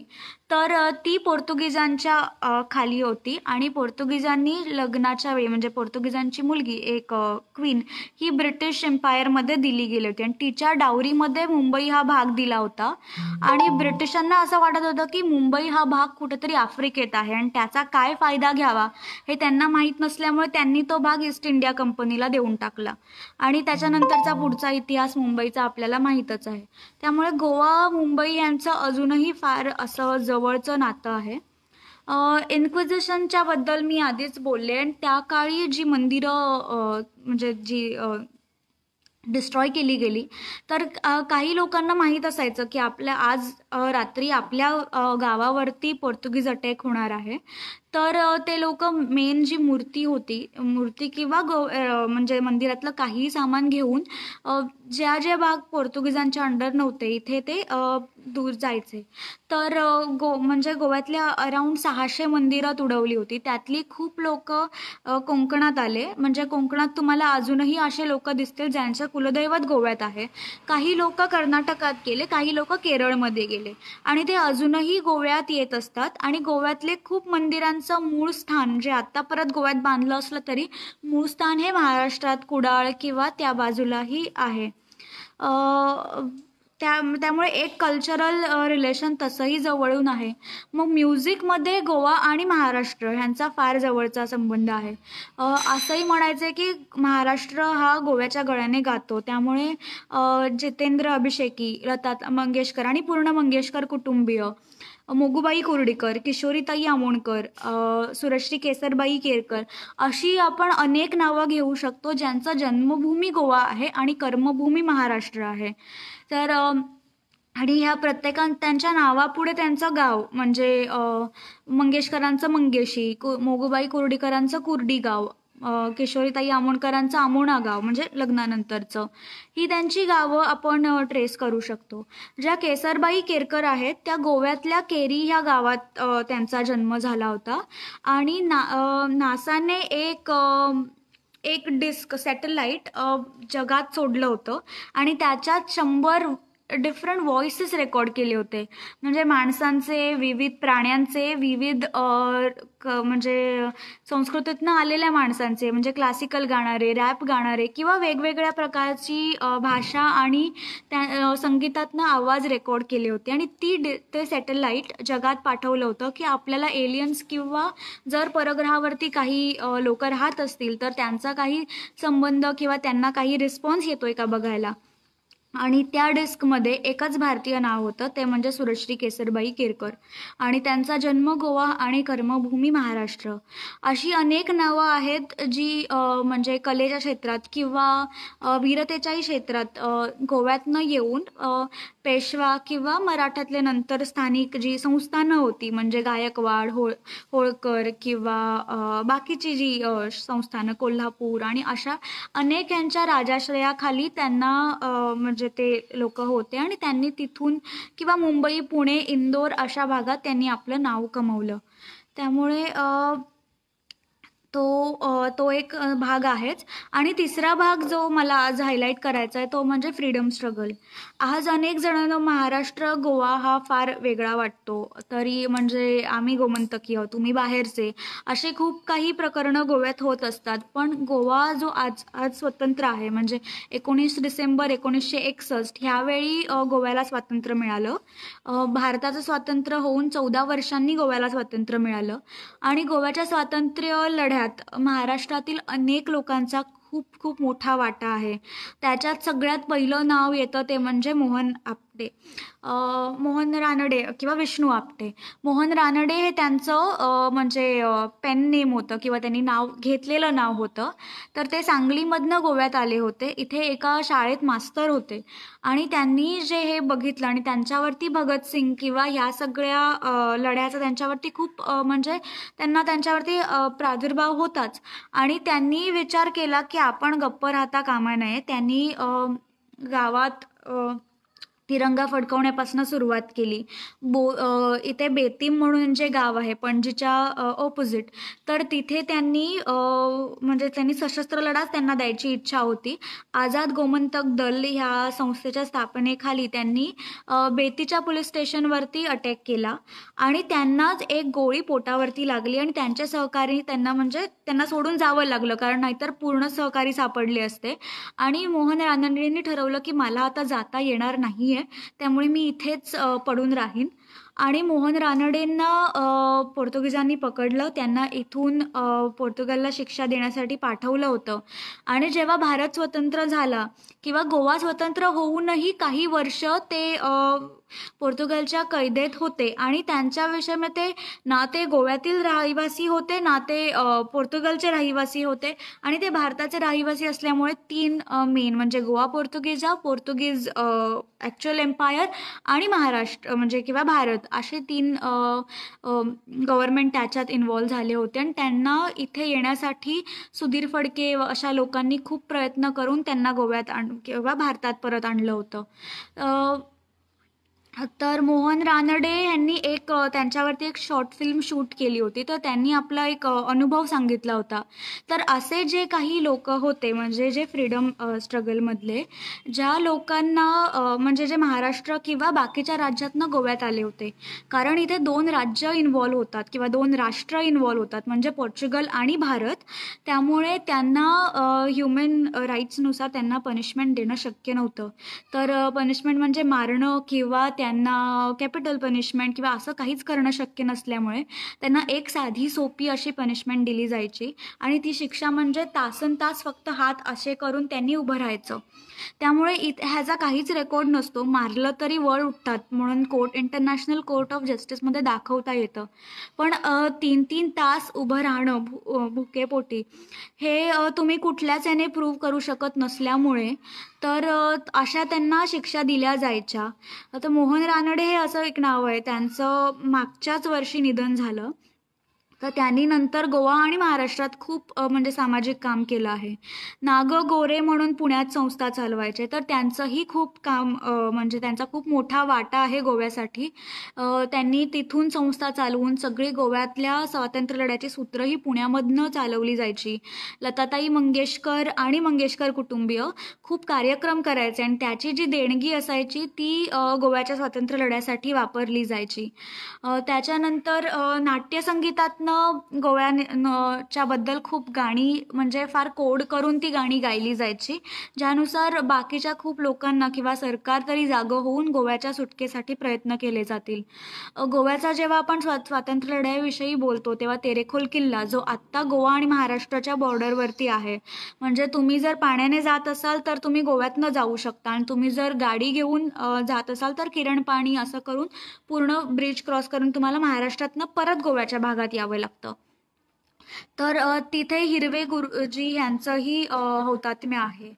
तर ती पोर्तुगीजांच्या खाली होती. आणि पोर्तुगीजांनी लग्नाच्या वेळी म्हणजे पोर्तुगीजांची मुलगी एक क्वीन ही ब्रिटिश एम्पायरमध्ये दिली गेली होती आणि तिच्या डावरीमध्ये मुंबई हा भाग दिला होता. आणि ब्रिटिशांना असं वाटत होतं की मुंबई हा भाग कुठेतरी आफ्रिकेत आहे आणि त्याचा काय फायदा घ्यावा हे त्यांना माहीत नसल्यामुळे त्यांनी तो भाग ईस्ट इंडिया कंपनीला देऊन टाकला. आणि त्याच्यानंतरचा पुढचा इतिहास मुंबईचा आपल्याला माहीतच आहे. त्यामुळे गोवा मुंबई यांचं अजूनही फार असं जवळचं नातं आहे. इन्क्विजिशनच्या बद्दल मी आधीच बोलले आणि त्या काळी जी मंदिरं म्हणजे जी डिस्ट्रॉय केली गेली तर काही लोकांना माहीत असायचं की आज रात्री आपल्या गावावरती पोर्तुगीज अटॅक होणार आहे. तर ते लोक मेन जी मूर्ती किंवा म्हणजे मंदिरातलं काही सामान घेऊन ज्या भाग पोर्तुगीजांच्या अंडर नव्हते इथे ते दूर जायचे. तर म्हणजे गोव्यातल्या अराऊंड 600 मंदिरं तुडवली होती. त्यातली खूप लोक कोकणात आले. म्हणजे कोकणात तुम्हाला अजूनही असे लोक दिसतील ज्यांचं कुलदैवत गोव्यात आहे. काही लोक कर्नाटकात गेले, काही लोक केरळमध्ये गेले आणि ते अजूनही गोव्यात येत असतात. आणि गोव्यातले खूप मंदिरांचं मूळ स्थान जे आत्ता परत गोव्यात बांधलं असलं तरी मूळ स्थान हे महाराष्ट्रात कुडाळ किंवा त्या बाजूलाही आहे. त्यामुळे एक कल्चरल रिलेशन तसंही जवळून आहे. मग म्युझिकमध्ये गोवा आणि महाराष्ट्र ह्यांचा फार जवळचा संबंध आहे. असंही म्हणायचं आहे की महाराष्ट्र हा गोव्याच्या गळ्याने गातो. त्यामुळे जितेंद्र अभिषेकी, लता मंगेशकर आणि पूर्ण मंगेशकर कुटुंबीय, मोगूबाई कुर्डीकर, किशोरीताई आमोणकर, सुरश्री केसरबाई केरकर अशी आपण अनेक नावं घेऊ शकतो ज्यांचं जन्मभूमी गोवा आहे आणि कर्मभूमी महाराष्ट्र आहे. तर आणि ह्या त्यांच्या नावापुढे त्यांचं गाव म्हणजे मंगेशकरांचं मंगेशी, मोगूबाई कुर्डीकरांचं कुर्डी गाव, किशोरीताई आमोणकरांचं आमोणा गाव म्हणजे लग्नानंतरचं, ही त्यांची गावं आपण ट्रेस करू शकतो. ज्या केसरबाई केरकर आहेत त्या गोव्यातल्या केरी ह्या गावात त्यांचा जन्म झाला होता. आणि नासाने एक डिस्क सॅटेलाईट जगात सोडलं होतं आणि त्याच्यात 100 डिफरंट व्हॉइसेस रेकॉर्ड केले होते. म्हणजे माणसांचे, विविध प्राण्यांचे, विविध म्हणजे संस्कृतीतनं आलेल्या माणसांचे, म्हणजे क्लासिकल गाणारे, रॅप गाणारे किंवा वेगवेगळ्या प्रकारची भाषा आणि त्या संगीतातनं आवाज रेकॉर्ड केले होते. आणि ते सॅटेलाईट जगात पाठवलं होतं की आपल्याला एलियन्स किंवा जर परग्रहावरती काही लोक राहत असतील तर त्यांचा काही संबंध किंवा त्यांना काही रिस्पॉन्स येतोय का बघायला. आणि त्या डिस्कमध्ये एकच भारतीय नाव होतं, ते म्हणजे सुरश्री केसरबाई केरकर. आणि त्यांचा जन्म गोवा आणि कर्मभूमी महाराष्ट्र. अशी अनेक नावं आहेत जी म्हणजे कलेच्या क्षेत्रात किंवा वीरतेच्याही क्षेत्रात गोव्यातनं येऊन पेशवा किंवा मराठ्यातले नंतर स्थानिक जी संस्थानं होती म्हणजे गायकवाड, होळकर किंवा बाकीची जी संस्थानं कोल्हापूर आणि अशा अनेक यांच्या राजाश्रयाखाली त्यांना म्हणजे ते लोक होते आणि त्यांनी तिथून किंवा मुंबई, पुणे, इंदोर अशा भागात त्यांनी आपलं नाव कमवलं. त्यामुळे तो एक भाग आहेच. आणि तिसरा भाग जो मला आज हायलाईट करायचा आहे तो म्हणजे फ्रीडम स्ट्रगल. आज अनेक जणांना महाराष्ट्र, गोवा हा फार वेगळा वाटतो. तरी म्हणजे आम्ही गोमंतकी आहोत, तुम्ही बाहेरचे, असे खूप काही प्रकरणं गोव्यात होत असतात. पण गोवा जो आज स्वतंत्र आहे म्हणजे 19 डिसेंबर 1961 ह्यावेळी गोव्याला स्वातंत्र्य मिळालं. भारताचं स्वातंत्र्य होऊन 14 वर्षांनी गोव्याला स्वातंत्र्य मिळालं. आणि गोव्याच्या स्वातंत्र्य लढ्यात महाराष्ट्रातील अनेक लोकांचा खूप खूप मोठा वाटा आहे. त्याच्यात सगळ्यात पहिलं नाव येतं ते म्हणजे मोहन आपटे, मोहन रानडे किंवा विष्णू आपटे. मोहन रानडे हे त्यांचं म्हणजे पेन नेम होतं किंवा त्यांनी नाव घेतलेलं नाव होतं. तर ते सांगलीमधनं गोव्यात आले होते. इथे एका शाळेत मास्तर होते आणि त्यांनी जे हे बघितलं आणि त्यांच्यावरती भगतसिंग किंवा ह्या सगळ्या लढ्याचा त्यांच्यावरती खूप म्हणजे त्यांना त्यांच्यावरती प्रादुर्भाव होताच. आणि त्यांनी विचार केला की आपण गप्प राहता कामा नये. त्यांनी गावात तिरंगा फडकवण्यापासून सुरुवात केली. इथे बेतीम म्हणून जे गाव आहे पणजीच्या ऑपोजिट, तर तिथे त्यांनी म्हणजे त्यांनी सशस्त्र लढाच त्यांना द्यायची इच्छा होती. आझाद गोमंतक दल ह्या संस्थेच्या स्थापनेखाली त्यांनी बेतीच्या पोलीस स्टेशनवरती अटॅक केला आणि त्यांनाच एक गोळी पोटावरती लागली आणि त्यांचे सहकारी त्यांना सोडून जावं लागलं, कारण नाहीतर पूर्ण सहकारी सापडले असते. आणि मोहन रानडेंनी ठरवलं की मला आता जाता येणार नाहीये, त्यामुळे मी इथेच पडून राहीन. आणि मोहन रानडेंना पोर्तुगीजांनी पकडलं, त्यांना इथून पोर्तुगालला शिक्षा देण्यासाठी पाठवलं होतं. आणि जेव्हा भारत स्वतंत्र झाला किंवा गोवा स्वतंत्र होऊनही काही वर्ष ते पोर्तुगालच्या कैदेत होते आणि त्यांच्याविषयी ना ते गोव्यातील रहिवासी होते ना ते पोर्तुगालचे रहिवासी होते. आणि ते भारताचे रहिवासी असल्यामुळे 3 मेन म्हणजे गोवा पोर्तुगीज ॲक्च्युअल एम्पायर आणि महाराष्ट्र म्हणजे किंवा भारत असे 3 गव्हर्नमेंट त्याच्यात इन्व्हॉल्व झाले होते. आणि त्यांना इथे येण्यासाठी सुधीर फडके अशा लोकांनी खूप प्रयत्न करून त्यांना गोव्यात किंवा भारतात परत आणलं होतं. तर मोहन रानडे यांनी त्यांच्यावरती एक शॉर्ट फिल्म शूट केली होती. तर त्यांनी आपला एक अनुभव सांगितला होता. तर असे जे काही लोक होते म्हणजे जे फ्रीडम स्ट्रगलमधले ज्या लोकांना म्हणजे जे महाराष्ट्र किंवा बाकीच्या राज्यातनं गोव्यात आले होते, कारण इथे 2 राज्य इन्व्हॉल्व होतात किंवा 2 राष्ट्र इन्व्हॉल्व होतात म्हणजे पोर्चुगल आणि भारत. त्यामुळे त्यांना ह्युमन राईट्सनुसार त्यांना पनिशमेंट देणं शक्य नव्हतं. तर पनिशमेंट म्हणजे मारणं किंवा त्यांना कॅपिटल पनिशमेंट किंवा असं काहीच करणं शक्य नसल्यामुळे त्यांना एक साधी सोपी अशी पनिशमेंट दिली जायची आणि ती शिक्षा म्हणजे तासनतास फक्त हात असे करून त्यांनी उभं राहायचं. त्यामुळे ह्याचा काहीच रेकॉर्ड नसतो, मारलं तरी वर उठतात म्हणून इंटरनॅशनल कोर्ट ऑफ जस्टिसमध्ये दाखवता येतं. पण 3-3 तास उभं राहणं भुकेपोटी हे तुम्ही कुठल्याच याने प्रूव्ह करू शकत नसल्यामुळे तर अशा त्यांना शिक्षा दिल्या जायच्या. आता मोहन रानडे हे असं एक नाव आहे, त्यांचं मागच्याच वर्षी निधन झालं. तर त्यांनी नंतर गोवा आणि महाराष्ट्रात खूप म्हणजे सामाजिक काम केलं आहे. नाग गोरे म्हणून पुण्यात संस्था चालवायचे, तर त्यांचंही खूप काम म्हणजे त्यांचा खूप मोठा वाटा आहे गोव्यासाठी. त्यांनी तिथून संस्था चालवून सगळी गोव्यातल्या स्वातंत्र्य लढ्याची सूत्रही पुण्यामधनं चालवली जायची. लताताई मंगेशकर आणि मंगेशकर कुटुंबीय खूप कार्यक्रम करायचे आणि त्याची जी देणगी असायची ती गोव्याच्या स्वातंत्र्य लढ्यासाठी वापरली जायची. त्याच्यानंतर नाट्यसंगीतातनं गोव्याच्या बद्दल खूप गाणी म्हणजे फार कोड करून ती गाणी गायली जायची, ज्यानुसार बाकीच्या खूप लोकांना किंवा सरकार तरी जागं होऊन गोव्याच्या सुटकेसाठी प्रयत्न केले जातील. गोव्याचा जेव्हा आपण स्वातंत्र्य लढ्याविषयी बोलतो तेव्हा तेरेखोल किल्ला जो आत्ता गोवा आणि महाराष्ट्राच्या बॉर्डरवरती आहे, म्हणजे तुम्ही जर पाण्याने जात असाल तर तुम्ही गोव्यातनं जाऊ शकता आणि तुम्ही जर गाडी घेऊन जात असाल तर किरण पाणी असं करून पूर्ण ब्रिज क्रॉस करून तुम्हाला महाराष्ट्रातनं परत गोव्याच्या भागात यावं लागतं. तर तिथे हिरवे गुरुजी यांचंही हौतात्म्य आहे.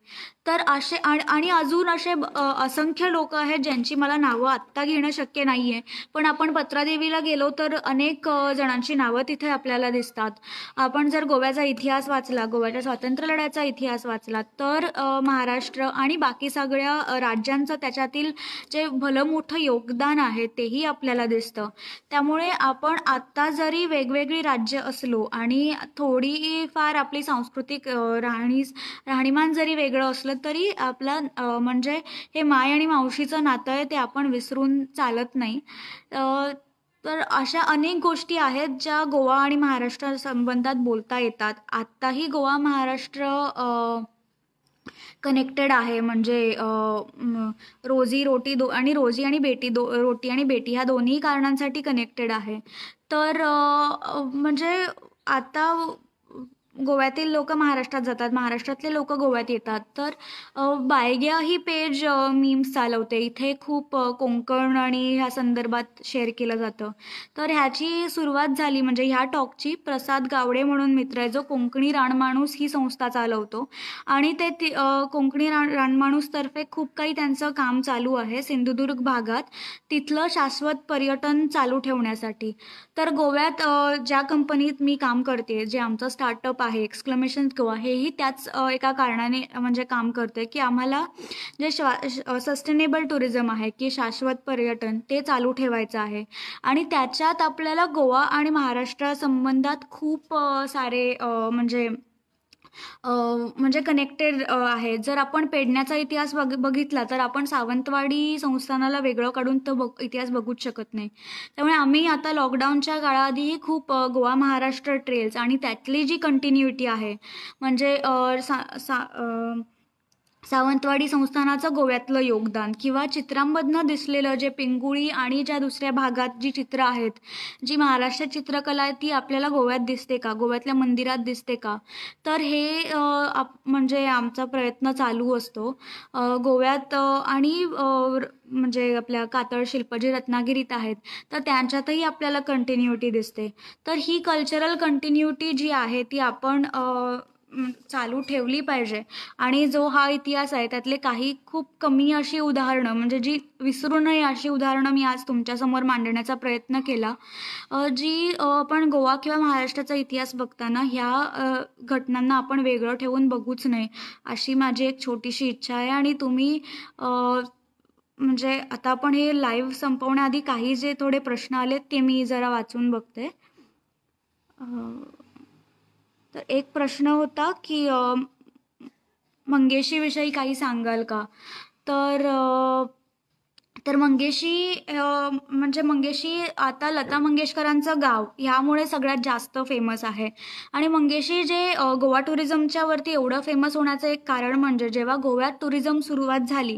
तर असे आणि अजून असे असंख्य लोक आहेत ज्यांची मला नावं आत्ता घेणं शक्य नाही आहे, पण आपण पत्रादेवीला गेलो तर अनेक जणांची नावं तिथे आपल्याला दिसतात. आपण जर गोव्याचा इतिहास वाचला, गोव्याच्या स्वातंत्र्य लढ्याचा इतिहास वाचला तर महाराष्ट्र आणि बाकी सगळ्या राज्यांचं त्याच्यातील जे भलं मोठं योगदान आहे तेही आपल्याला दिसतं. त्यामुळे आपण आत्ता जरी वेगवेगळी राज्य असलो आणि थोडीफार आपली सांस्कृतिक राहणीमान जरी वेगळं असलं तरी आपला म्हणजे हे माय आणि मावशीचं नातं आहे ते आपण विसरून चालत नाही. तर अशा अनेक गोष्टी आहेत ज्या गोवा आणि महाराष्ट्र संबंधात बोलता येतात. आत्ताही गोवा महाराष्ट्र कनेक्टेड आहे, म्हणजे रोजी रोटी आणि रोजी आणि बेटी रोटी आणि बेटी ह्या दोन्ही कारणांसाठी कनेक्टेड आहे. तर म्हणजे आता गोव्यातील लोक महाराष्ट्रात जातात, महाराष्ट्रातले लोक गोव्यात येतात. तर बायग्या ही पेज मीम्स चालवते, इथे खूप कोकण आणि ह्या संदर्भात शेअर केलं जातं. तर ह्याची सुरुवात झाली म्हणजे ह्या टॉकची प्रसाद गावडे म्हणून मित्र आहे जो कोकणी रानमाणूस ही संस्था चालवतो आणि ते कोकणी रानमाणूसतर्फे खूप काही त्यांचं काम चालू आहे सिंधुदुर्ग भागात तिथलं शाश्वत पर्यटन चालू ठेवण्यासाठी. तर गोव्यात ज्या कंपनीत मी काम करते, जे आमचं स्टार्टअप आहे एक्सक्लेमेशन गोवा, हेही त्याच एका कारणाने म्हणजे काम करते की आम्हाला जे सस्टेनेबल टुरिझम आहे की शाश्वत पर्यटन ते चालू ठेवायचं आहे आणि त्याच्यात आपल्याला गोवा आणि महाराष्ट्र संबंधात खूप सारे म्हणजे कनेक्टेड आहे. जर आपण पेडण्याचा इतिहास बघितला तर आपण सावंतवाडी संस्थानाला वेगळं काढून तो इतिहास बघूच शकत नाही. त्यामुळे आम्ही आता लॉकडाऊनच्या काळाआधीही खूप गोवा महाराष्ट्र ट्रेल्स आणि त्यातली जी कंटिन्युटी आहे म्हणजे सावंतवाडी संस्थानाचं गोव्यातलं योगदान किंवा चित्रांमधनं दिसलेलं जे पिंगुळी आणि ज्या दुसऱ्या भागात जी चित्र आहेत, जी महाराष्ट्र चित्रकला आहे ती आपल्याला गोव्यात दिसते का, गोव्यातल्या मंदिरात दिसते का. तर हे म्हणजे आमचा प्रयत्न चालू असतो गोव्यात आणि म्हणजे आपल्या कातळ शिल्प जे रत्नागिरीत आहेत तर त्यांच्यातही आपल्याला कंटिन्युटी दिसते. तर ही कल्चरल कंटिन्युटी जी आहे ती आपण चालू ठेवली पाहिजे आणि जो हा इतिहास आहे त्यातले काही खूप कमी अशी उदाहरणं म्हणजे जी विसरू नये अशी उदाहरणं मी आज तुमच्यासमोर मांडण्याचा प्रयत्न केला. जी आपण गोवा किंवा महाराष्ट्राचा इतिहास बघताना ह्या घटनांना आपण वेगळं ठेवून बघूच नये अशी माझी एक छोटीशी इच्छा आहे. आणि तुम्ही म्हणजे आता आपण हे लाईव्ह संपवण्याआधी काही जे थोडे प्रश्न आलेत ते मी जरा वाचून बघते. तर एक प्रश्न होता की मंगेशीविषयी काही सांगाल का. तर तर म्हणजे मंगेशी आता लता मंगेशकरांचं गाव ह्यामुळे सगळ्यात जास्त फेमस आहे. आणि मंगेशी जे गोवा टुरिझमच्या वरती एवढं फेमस होण्याचं एक कारण म्हणजे जेव्हा गोव्यात टुरिझम सुरुवात झाली,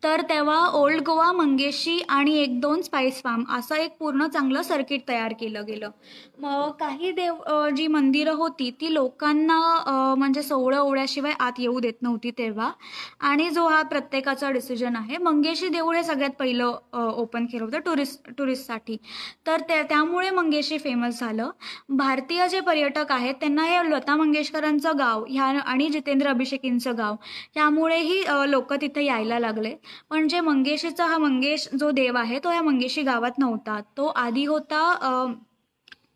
तर तेव्हा ओल्ड गोवा, मंगेशी आणि 1-2 स्पाइस फार्म असं एक पूर्ण चांगलं सर्किट तयार केलं गेलं. मग काही जी मंदिरं होती ती लोकांना म्हणजे सोवळं ओवळ्याशिवाय आत येऊ देत नव्हती तेव्हा. आणि जो हा प्रत्येकाचा डिसिजन आहे, मंगेशी देऊळ हे सगळ्यात पहिलं ओपन केलं होतं टुरिस्टसाठी. तर त्यामुळे मंगेशी फेमस झालं. भारतीय जे पर्यटक आहेत त्यांना हे लता मंगेशकरांचं गाव ह्या आणि जितेंद्र अभिषेकींचं गाव ह्यामुळेही लोक तिथे यायला लागले. पण जे मंगेशीचा हा मंगेश जो देव आहे तो या मंगेशी गावात नव्हता. तो आधी होता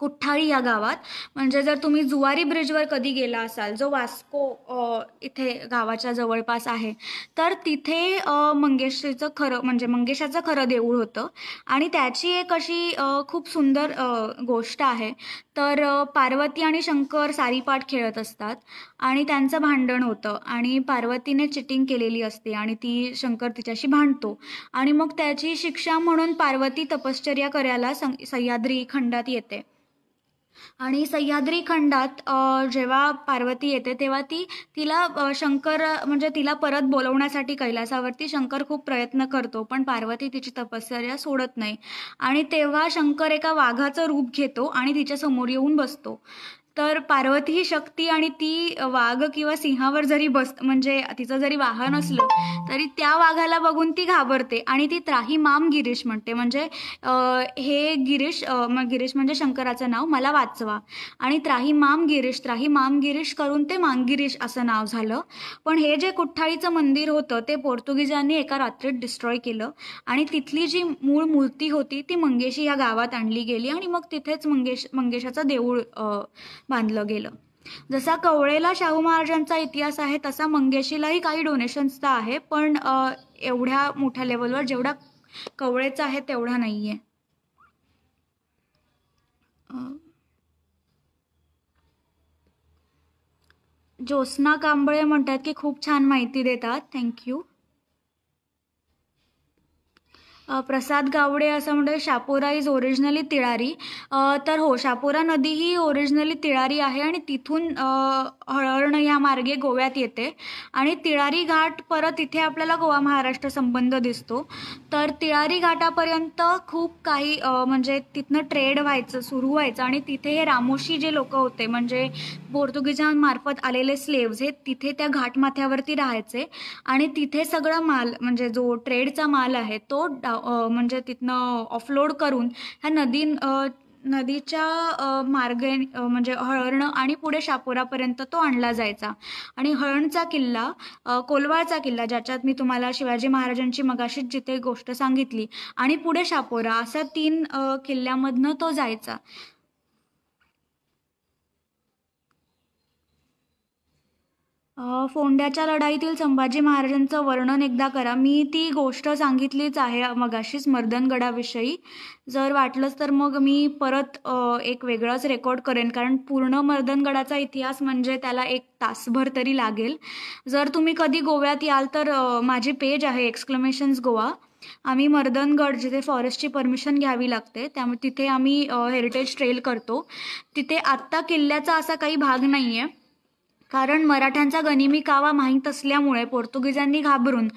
कुठ्ठाळी या गावात. म्हणजे जर तुम्ही जुवारी ब्रिजवर कधी गेला असाल, जो वास्को इथे गावाच्या जवळपास आहे, तर तिथे मंगेशीचं खरं म्हणजे मंगेशाचं खरं देऊळ होतं. आणि त्याची एक अशी खूप सुंदर गोष्ट आहे. तर पार्वती आणि शंकर सारीपाट खेळत असतात आणि त्यांचं भांडण होतं आणि पार्वतीने चिटिंग केलेली असते आणि ती शंकर तिच्याशी भांडतो आणि मग त्याची शिक्षा म्हणून पार्वती तपश्चर्या करायला सह्याद्री खंडात येते. आणि सह्याद्री खंडात जेव्हा पार्वती येते तेव्हा तिला शंकर म्हणजे तिला परत बोलवण्यासाठी कैलासावरती शंकर खूप प्रयत्न करतो, पण पार्वती तिची तपश्चर्या सोडत नाही. आणि तेव्हा शंकर एका वाघाचं रूप घेतो आणि तिच्या समोर येऊन बसतो. तर पार्वती ही शक्ती आणि ती वाघ किंवा सिंहावर जरी म्हणजे तिचं जरी वाहन असलं तरी त्या वाघाला बघून ती घाबरते आणि ती त्राही माम गिरीश म्हणते. म्हणजे हे गिरीश म्हणजे शंकराचं नाव, मला वाचवा. आणि त्राही माम गिरीश करून ते मांगिरीश असं नाव झालं. पण हे जे कुठ्ठाळीचं मंदिर होतं ते पोर्तुगीजांनी एका रात्रीत डिस्ट्रॉय केलं आणि तिथली जी मूळ मूर्ती होती ती मंगेशी या गावात आणली गेली आणि मग तिथेच मंगेशाचं देऊळ बांधलं गेलं. जसा कवळेला शाहू महाराजांचा इतिहास आहे तसा मंगेशीलाही काही डोनेशन्सचा आहे, पण एवढ्या मोठ्या लेवलवर जेवढा कवळेचा आहे तेवढा नाहीये. ज्योत्स्ना कांबळे म्हणतात की खूप छान माहिती देतात, थँक्यू. प्रसाद गावडे असं म्हणतात शापोरा इज ओरिजिनली तिळारी. तर हो, शापोरा नदी ही ओरिजिनली तिळारी आहे आणि तिथून हळहर्ण या मार्गे गोव्यात येते आणि तिळारी घाट परत इथे आपल्याला गोवा महाराष्ट्र संबंध दिसतो. तर तिळारी घाटापर्यंत खूप काही म्हणजे तिथनं ट्रेड सुरू व्हायचं आणि तिथे हे रामोशी जे लोक होते म्हणजे पोर्तुगीजांमार्फत आलेले स्लेव्स हे तिथे त्या घाटमाथ्यावरती राहायचे आणि तिथे सगळा माल म्हणजे जो ट्रेडचा माल आहे तो म्हणजे तिथनं ऑफलोड करून ह्या नदीच्या मार्गे म्हणजे हळर्ण आणि पुढे शापोरापर्यंत तो आणला जायचा. आणि हळणचा किल्ला, कोलवाळचा किल्ला ज्याच्यात मी तुम्हाला शिवाजी महाराजांची मगाशीच जिथे गोष्ट सांगितली आणि पुढे शापोरा अशा 3 किल्ल्यामधनं तो जायचा. फोंड्याच्या लढाईतील संभाजी महाराजांचं वर्णन एकदा करा. मी ती गोष्ट सांगितलीच आहे मगाशीच मर्दनगडाविषयी. जर वाटलंच तर मग मी परत एक वेगळंच रेकॉर्ड करेन, कारण पूर्ण मर्दनगडाचा इतिहास म्हणजे त्याला 1 तासभर तरी लागेल. जर तुम्ही कधी गोव्यात याल तर माझी पेज आहे एक्सक्लेमेशन्स गोवा. आम्ही मर्दनगड जिथे फॉरेस्टची परमिशन घ्यावी लागते त्यामुळे तिथे आम्ही हेरिटेज ट्रेल करतो. तिथे आत्ता किल्ल्याचा असा काही भाग नाही आहे, कारण मराठ्यांचा गनिमी कावा माहीत असल्यामुळे पोर्तुगीजांनी घाबरून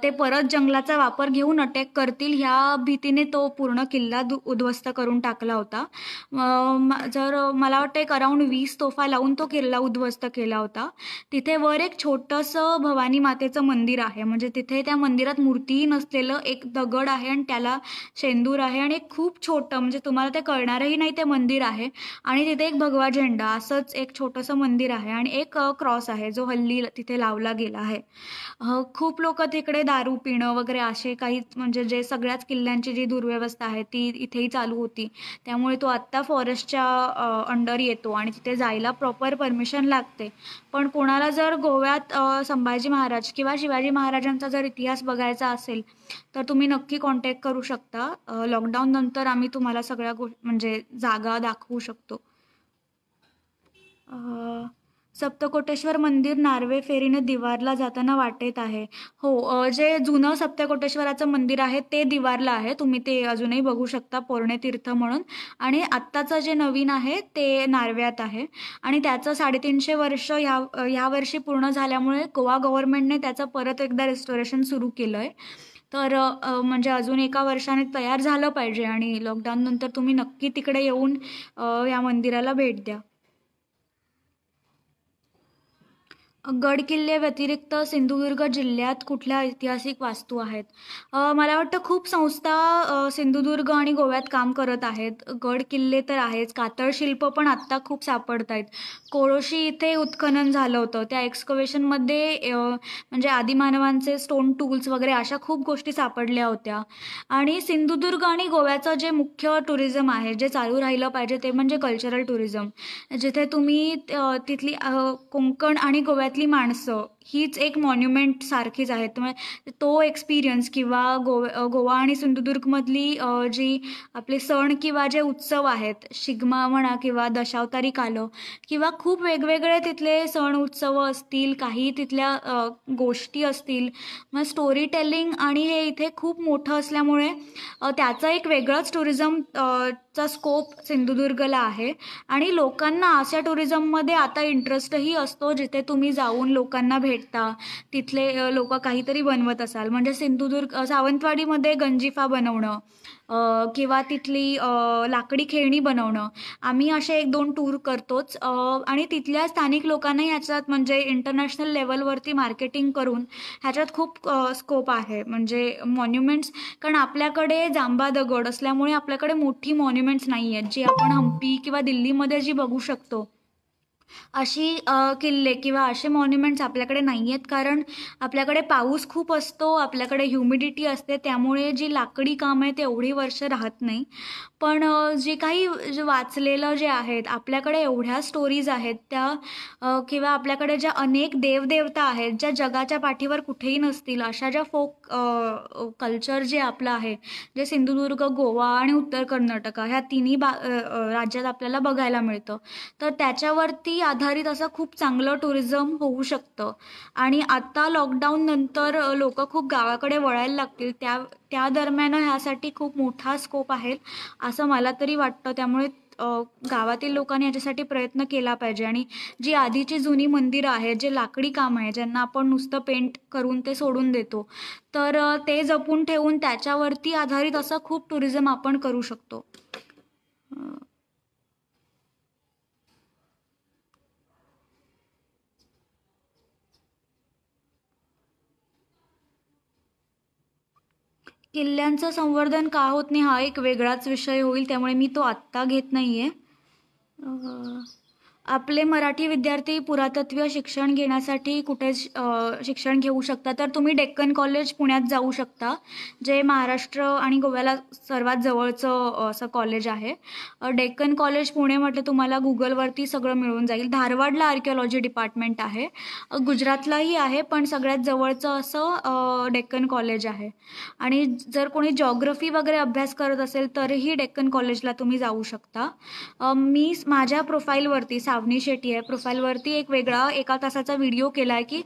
ते परत जंगलाचा वापर घेऊन अटॅक करतील ह्या भीतीने तो पूर्ण किल्ला उद्ध्वस्त करून टाकला होता. मला वाटतं एक अराऊंड 20 तोफा लावून तो किल्ला उद्ध्वस्त केला होता. तिथे वर एक छोटंसं भवानी मातेचं मंदिर आहे. म्हणजे तिथे त्या मंदिरात मूर्तीही नसलेलं एक दगड आहे आणि त्याला शेंदूर आहे आणि एक खूप छोटं म्हणजे तुम्हाला ते कळणारही नाही ते मंदिर आहे. आणि तिथे एक भगवा झेंडा असंच एक छोटंसं मंदिर आहे आणि एक क्रॉस आहे जो हल्ली तिथे लावला गेला आहे. खूप लोक तिकडे दारू पिणं वगैरे असे काही म्हणजे जे सगळ्याच किल्ल्यांची जी दुर्व्यवस्था आहे ती इथेही चालू होती. त्यामुळे तो आत्ता फॉरेस्टच्या अंडर येतो आणि तिथे जायला प्रॉपर परमिशन लागते. पण कोणाला जर गोव्यात संभाजी महाराज किंवा शिवाजी महाराजांचा जर इतिहास बघायचा असेल तर तुम्ही नक्की कॉन्टॅक्ट करू शकता. लॉकडाऊन नंतर आम्ही तुम्हाला सगळ्या म्हणजे जागा दाखवू शकतो. सप्तकोटेश्वर मंदिर नार्वे फेरीने दिवारला जाताना वाटेत आहे. हो, जे जुनं सप्तकोटेश्वराचं मंदिर आहे ते दिवारला आहे. तुम्ही ते अजूनही बघू शकता, पोरणे तीर्थ म्हणून. आणि आत्ताचं जे नवीन आहे ते नार्व्यात आहे. आणि त्याचं 350 वर्ष ह्या वर्षी पूर्ण झाल्यामुळे गोवा गव्हर्नमेंटने त्याचं परत एकदा रेस्टोरेशन सुरू केलं आहे. तर म्हणजे अजून एका वर्षाने तयार झालं पाहिजे आणि लॉकडाऊननंतर तुम्ही नक्की तिकडे येऊन या मंदिराला भेट द्या. गड किल्ले व्यतिरिक्त सिंधुदुर्ग जिल्ह्यात कुठल्या ऐतिहासिक वास्तू आहेत? मला वाटतं खूप संस्था सिंधुदुर्ग आणि गोव्यात काम करत आहेत. गड किल्ले तर आहेच, कातळ शिल्प पण आत्ता खूप सापडत आहेत. कोळोशी इथे उत्खनन झालं होतं. त्या एक्स्कवेशनमध्ये म्हणजे आदिमानवांचे स्टोन टूल्स वगैरे अशा खूप गोष्टी सापडल्या होत्या. आणि सिंधुदुर्ग आणि गोव्याचं जे मुख्य टुरिझम आहे, जे चालू राहिलं पाहिजे ते म्हणजे कल्चरल टुरिझम. जिथे तुम्ही तिथली कोकण आणि गोव्यातली माणसं हीच एक मॉन्युमेंट सारखीच आहेत. त्यामुळे तो एक्सपिरियन्स किंवा गोवा आणि सिंधुदुर्गमधली जी आपले सण किंवा जे उत्सव आहेत, शिगमा म्हणा किंवा दशावतारी कालं किंवा खूप वेगवेगळे तिथले सण उत्सव असतील, काही तिथल्या गोष्टी असतील, मग स्टोरी टेलिंग आणि हे इथे खूप मोठं असल्यामुळे त्याचं एक वेगळंच टुरिझम चा स्कोप सिंधुदुर्गला आहे. आणि लोकांना अशा टुरिझममध्ये आता इंटरेस्टही असतो जिथे तुम्ही जाऊन लोकांना भेटता, तिथले लोक काहीतरी बनवत असाल. म्हणजे सिंधुदुर्ग सावंतवाडीमध्ये गंजिफा बनवणं किंवा तिथली लाकडी खेळणी बनवणं, आम्ही असे 1-2 टूर करतोच. आणि तिथल्या स्थानिक लोकांनाही ह्याच्यात म्हणजे इंटरनॅशनल लेवलवरती मार्केटिंग करून ह्याच्यात खूप स्कोप आहे. म्हणजे मॉन्युमेंट्स, कारण आपल्याकडे जांबा दगड असल्यामुळे आपल्याकडे मोठी मॉन्युमेंट्स नाही आहेत, जी आपण हम्पी किंवा दिल्लीमध्ये जी बघू शकतो अशी किल्ले किंवा असे मॉन्युमेंट्स आपल्याकडे नाही आहेत. कारण आपल्याकडे पाऊस खूप असतो, आपल्याकडे ह्युमिडिटी असते, त्यामुळे जी लाकडी काम आहे ते एवढी वर्ष राहत नाही. पण जे काही जे वाचलेलं जे आहेत, आपल्याकडे एवढ्या स्टोरीज आहेत त्या किंवा आपल्याकडे ज्या अनेक देवदेवता आहेत ज्या जगाच्या पाठीवर कुठेही नसतील, अशा ज्या फोक कल्चर जे आपलं आहे, जे सिंधुदुर्ग, गोवा आणि उत्तर कर्नाटका ह्या तिन्ही राज्यात आपल्याला बघायला मिळतं. तर त्याच्यावरती आधारित असं खूप चांगलं टुरिझम होऊ शकतं. आणि आता लॉकडाऊन नंतर लोक खूप गावाकडे वळायला लागतील, त्या त्या दरम्यान ह्यासाठी खूप मोठा स्कोप आहे असं मला तरी वाटतं. त्यामुळे गावातील लोकांनी याच्यासाठी प्रयत्न केला पाहिजे. आणि जी आधीची जुनी मंदिरं आहेत, जे लाकडी काम आहे, ज्यांना आपण नुसतं पेंट करून ते सोडून देतो, तर ते जपून ठेवून त्याच्यावरती आधारित असं खूप टुरिझम आपण करू शकतो. किल्ल्यांचं संवर्धन का होत नाही हा एक वेगळाच विषय होईल, त्यामुळे मी तो आत्ता घेत नाही आहे. आपले मराठी विद्यार्थी पुरातत्वीय शिक्षण घेण्यासाठी कुठे शिक्षण घेऊ शकता? तर तुम्ही डेक्कन कॉलेज पुण्यात जाऊ शकता, जे महाराष्ट्र आणि गोव्याला सर्वात जवळचं असं कॉलेज आहे. डेक्कन कॉलेज पुणे म्हटलं तुम्हाला गुगलवरती सगळं मिळून जाईल. धारवाडला आर्किओलॉजी डिपार्टमेंट आहे, गुजरातलाही आहे, पण सगळ्यात जवळचं असं डेक्कन कॉलेज आहे. आणि जर कोणी जॉग्रफी वगैरे अभ्यास करत असेल तरीही डेक्कन कॉलेजला तुम्ही जाऊ शकता. मी माझ्या प्रोफाईलवरती, सावनी शेट्टी आहे प्रोफाईलवरती, एक वेगळा 1 तासाचा व्हिडिओ केला आहे की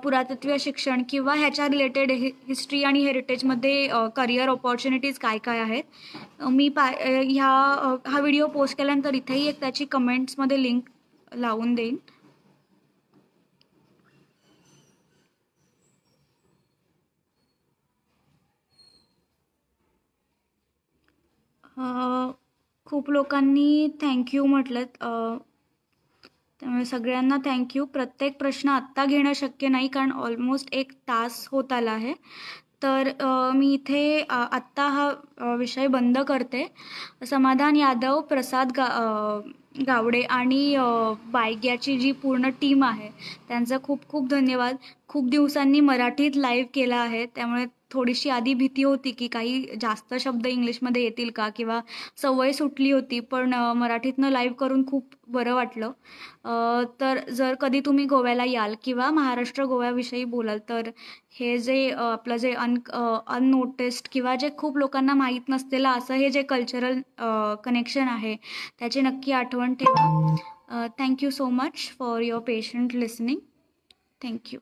पुरातत्वीय शिक्षण किंवा ह्याच्या रिलेटेड हिस्ट्री आणि हेरिटेजमध्ये करिअर ऑपॉर्च्युनिटीज काय काय आहेत. मी हा व्हिडिओ पोस्ट केल्यानंतर इथेही एक त्याची कमेंट्समध्ये लिंक लावून देईन. खूप लोकांनी थँक्यू म्हटलं, त्यामुळे सगळ्यांना थँक्यू. प्रत्येक प्रश्न आत्ता घेणं शक्य नाही, कारण ऑलमोस्ट 1 तास होत आला आहे. तर मी इथे आत्ता हा विषय बंद करते. समाधान यादव, प्रसाद गावडे आणि बायग्याची जी पूर्ण टीम आहे त्यांचा खूप खूप धन्यवाद. खूप दिवसांनी मराठीत लाईव्ह केला आहे, त्यामुळे थोडीशी आधी भीती होती की काही जास्त शब्द इंग्लिशमध्ये येतील का किंवा सवय सुटली होती. पण मराठीतनं लाईव्ह करून खूप बरं वाटलं. तर जर कधी तुम्ही गोव्याला याल किंवा महाराष्ट्र गोव्याविषयी बोलाल तर हे जे आपलं जे अननोटिस्ड किंवा जे खूप लोकांना माहीत नसलेलं असं हे जे कल्चरल कनेक्शन आहे त्याची नक्की आठवण ठेवा. Thank you so much for your patient listening. Thank you.